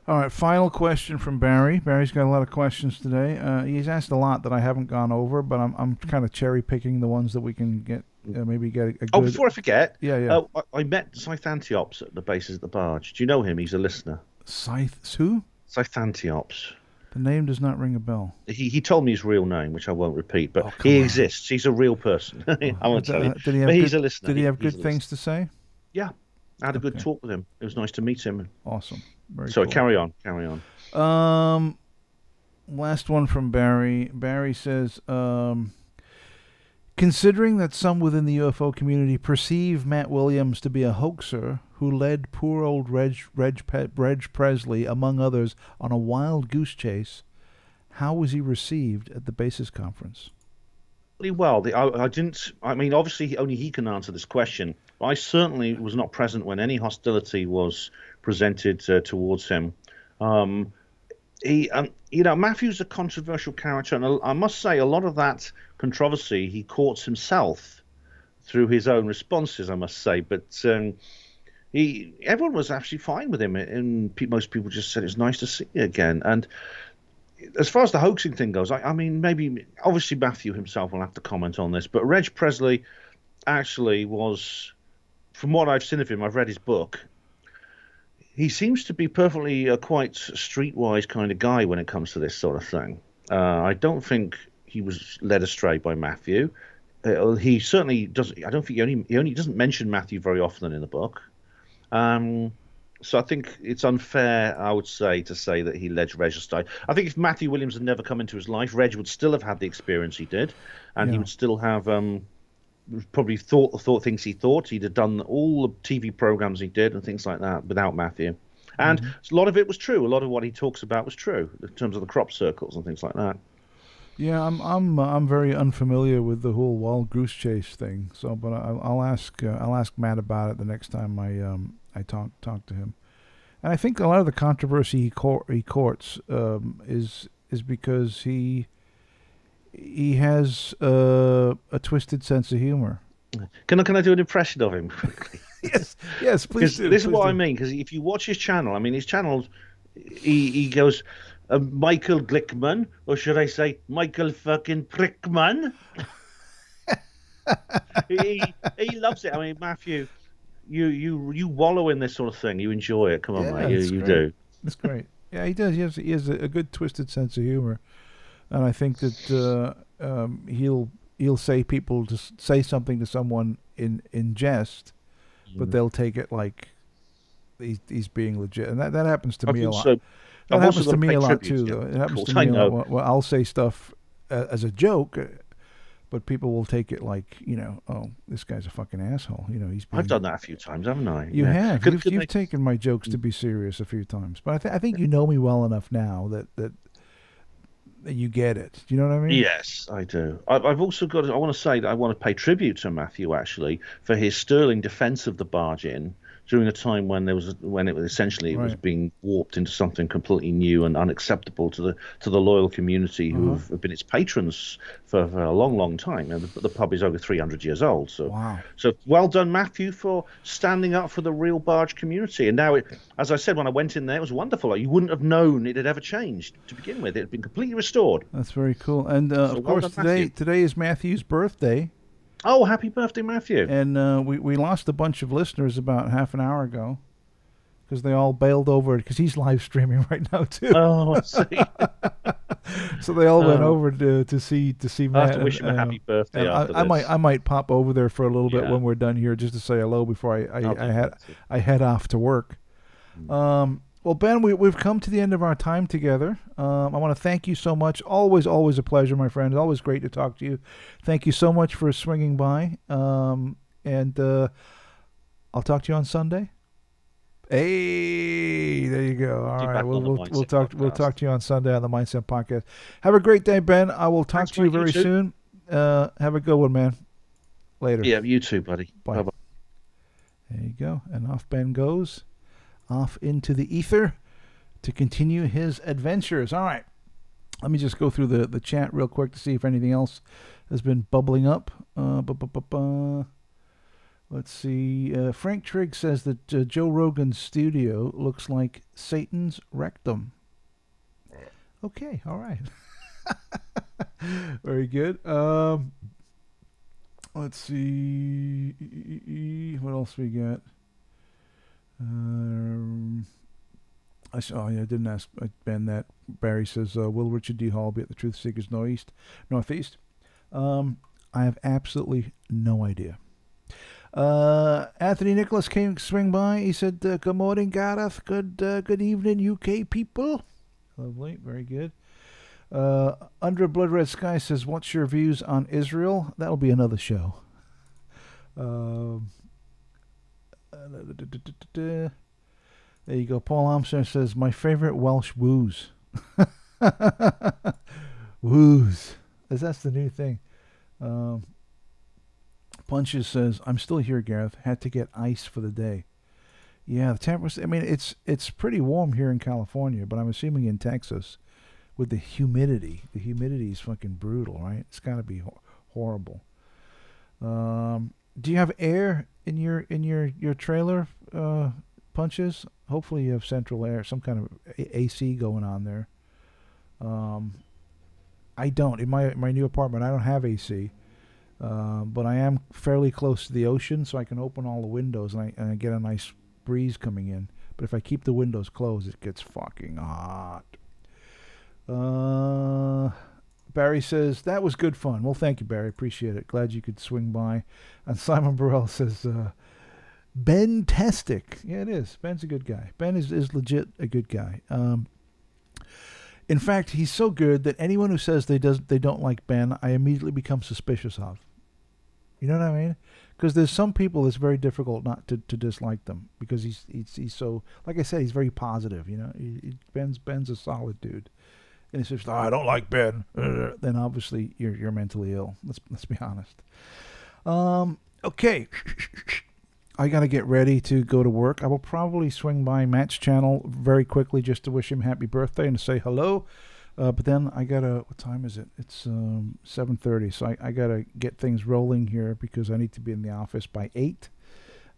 All right, final question from Barry. Barry's got a lot of questions today. He's asked a lot that I haven't gone over, but I'm kind of cherry picking the ones that we can get. Maybe get a good... Oh, before I forget, yeah. I met Scythantiops at the bases of the Barge. Do you know him? He's a listener. Who? Scythantiops. The name does not ring a bell. He told me his real name, which I won't repeat, but he exists. He's a real person. I won't tell you. But he's a listener. Did he have good things to say? Yeah. I had a good talk with him. It was nice to meet him. Awesome. Very Sorry, cool. carry on. Last one from Barry. Barry says, considering that some within the UFO community perceive Matt Williams to be a hoaxer who led poor old Reg Presley, among others, on a wild goose chase, how was he received at the basis conference? Pretty well. I mean, obviously, only he can answer this question. I certainly was not present when any hostility was presented towards him. Matthew's a controversial character, and I must say, a lot of that controversy he courts himself through his own responses, I must say. But everyone was actually fine with him, and most people just said it's nice to see you again. And as far as the hoaxing thing goes, I mean, maybe obviously Matthew himself will have to comment on this, but Reg Presley actually was, from what I've seen of him, I've read his book. He seems to be perfectly quite streetwise kind of guy when it comes to this sort of thing. I don't think he was led astray by Matthew. He certainly doesn't. I don't think he only doesn't mention Matthew very often in the book. So I think it's unfair, I would say, to say that he led Reg astray. I think if Matthew Williams had never come into his life, Reg would still have had the experience he did, and he would still have probably thought things he thought. He'd have done all the TV programs he did and things like that without Matthew. And a lot of it was true. A lot of what he talks about was true in terms of the crop circles and things like that. Yeah, I'm very unfamiliar with the whole wild goose chase thing. So, but I'll ask Matt about it the next time I talked to him, and I think a lot of the controversy he courts is because he has a twisted sense of humor. Can I do an impression of him? Yes, please do. This is please what do. I mean. Because if you watch his channel, I mean, his channel, he goes, Michael Glickman, or should I say Michael fucking Prickman? he loves it. I mean, Matthew, you wallow in this sort of thing. You enjoy it. Come on, mate. You do. It's great. Yeah, he does. He has a good twisted sense of humor, and I think that he'll say something to someone in jest, but they'll take it like he's being legit, and that happens to me a lot. That happens to me a lot too, though. It happens to me a lot. Well, I'll say stuff as a joke, but people will take it like, oh, this guy's a fucking asshole. I've done that a few times, haven't I? You have. You've taken my jokes to be serious a few times, but I think you know me well enough now that you get it. Do you know what I mean? Yes, I do. I've also got. I want to say that I want to pay tribute to Matthew actually for his sterling defence of the Barge Inn during a time when it was essentially it was being warped into something completely new and unacceptable to the loyal community who have been its patrons for a long, long time. The pub is over 300 years old. So, So well done, Matthew, for standing up for the real Barge community. And now, as I said, when I went in there, it was wonderful. You wouldn't have known it had ever changed to begin with. It had been completely restored. That's very cool. And of course, today is Matthew's birthday. Oh, happy birthday, Matthew. And we lost a bunch of listeners about half an hour ago because they all bailed over because he's live streaming right now, too. Oh, I see. So they all went over to see Matt. I have to wish him a happy birthday after this. I might pop over there for a little bit when we're done here just to say hello before I head off to work. Well, Ben, we've come to the end of our time together. I want to thank you so much. Always a pleasure, my friend. Always great to talk to you. Thank you so much for swinging by. And I'll talk to you on Sunday. Hey, there you go. All right, we'll talk to you on Sunday on the Mindset Podcast. Have a great day, Ben. I will talk to you very soon. Have a good one, man. Later. Yeah, you too, buddy. Bye. Bye. There you go. And off Ben goes. Off into the ether to continue his adventures. All right. Let me just go through the chat real quick to see if anything else has been bubbling up. Let's see. Frank Trigg says that Joe Rogan's studio looks like Satan's rectum. Okay. All right. Very good. Let's see. What else we got? I didn't ask Ben that. Barry says, will Richard D. Hall be at the Truth Seekers Northeast? I have absolutely no idea. Anthony Nicholas came swing by. He said, good morning, Gareth. Good evening, UK people. Lovely. Very good. Under a Blood Red Sky says, what's your views on Israel? That'll be another show. There you go. Paul Armstrong says, my favorite Welsh woos. Woos. That's the new thing. Punches says, I'm still here, Gareth. Had to get ice for the day. Yeah, the temperature. I mean, it's pretty warm here in California, but I'm assuming in Texas with the humidity. The humidity is fucking brutal, right? It's got to be horrible. Do you have air in your trailer, Punches? Hopefully you have central air, some kind of AC going on there. I don't. In my new apartment, I don't have AC, but I am fairly close to the ocean, so I can open all the windows and I get a nice breeze coming in. But if I keep the windows closed, it gets fucking hot. Barry says, that was good fun. Well, thank you, Barry. Appreciate it. Glad you could swing by. And Simon Burrell says, Ben Testic. Yeah, it is. Ben's a good guy. Ben is legit a good guy. In fact, he's so good that anyone who says they don't like Ben, I immediately become suspicious of. You know what I mean? Because there's some people it's very difficult not to dislike them because he's so, like I said, he's very positive. You know, Ben's a solid dude. And if oh, I don't like Ben, then obviously you're mentally ill. Let's be honest. Okay. I got to get ready to go to work. I will probably swing by Matt's channel very quickly just to wish him happy birthday and to say hello. But then I got to, what time is it? It's 7:30. So I got to get things rolling here because I need to be in the office by 8.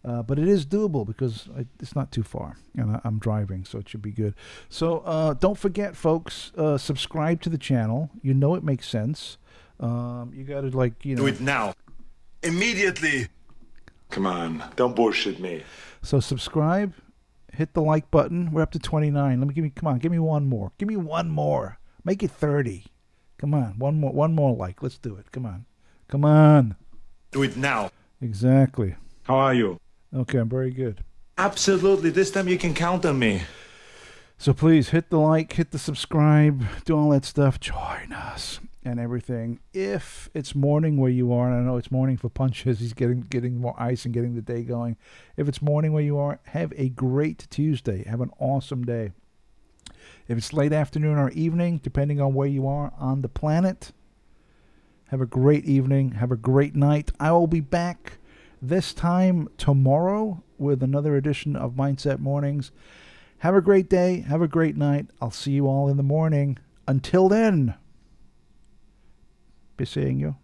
But it is doable because it's not too far. And I'm driving, so it should be good. So don't forget, folks, subscribe to the channel. You know it makes sense. You got to, like, you know. Do it now. Immediately. Come on, don't bullshit me. So subscribe, hit the like button. We're up to 29. Come on, give me one more. Give me one more. Make it 30. Come on, one more like. Let's do it. Come on. Come on. Do it now. Exactly. How are you? Okay, I'm very good. Absolutely. This time you can count on me. So please hit the like, hit the subscribe, do all that stuff. Join us and everything. If it's morning where you are, and I know it's morning for Punches, he's getting more ice and getting the day going. If it's morning where you are, have a great Tuesday. Have an awesome day. If it's late afternoon or evening, depending on where you are on the planet, have a great evening. Have a great night. I will be back this time tomorrow with another edition of Mindset Mornings. Have a great day. Have a great night. I'll see you all in the morning. Until then, be seeing you.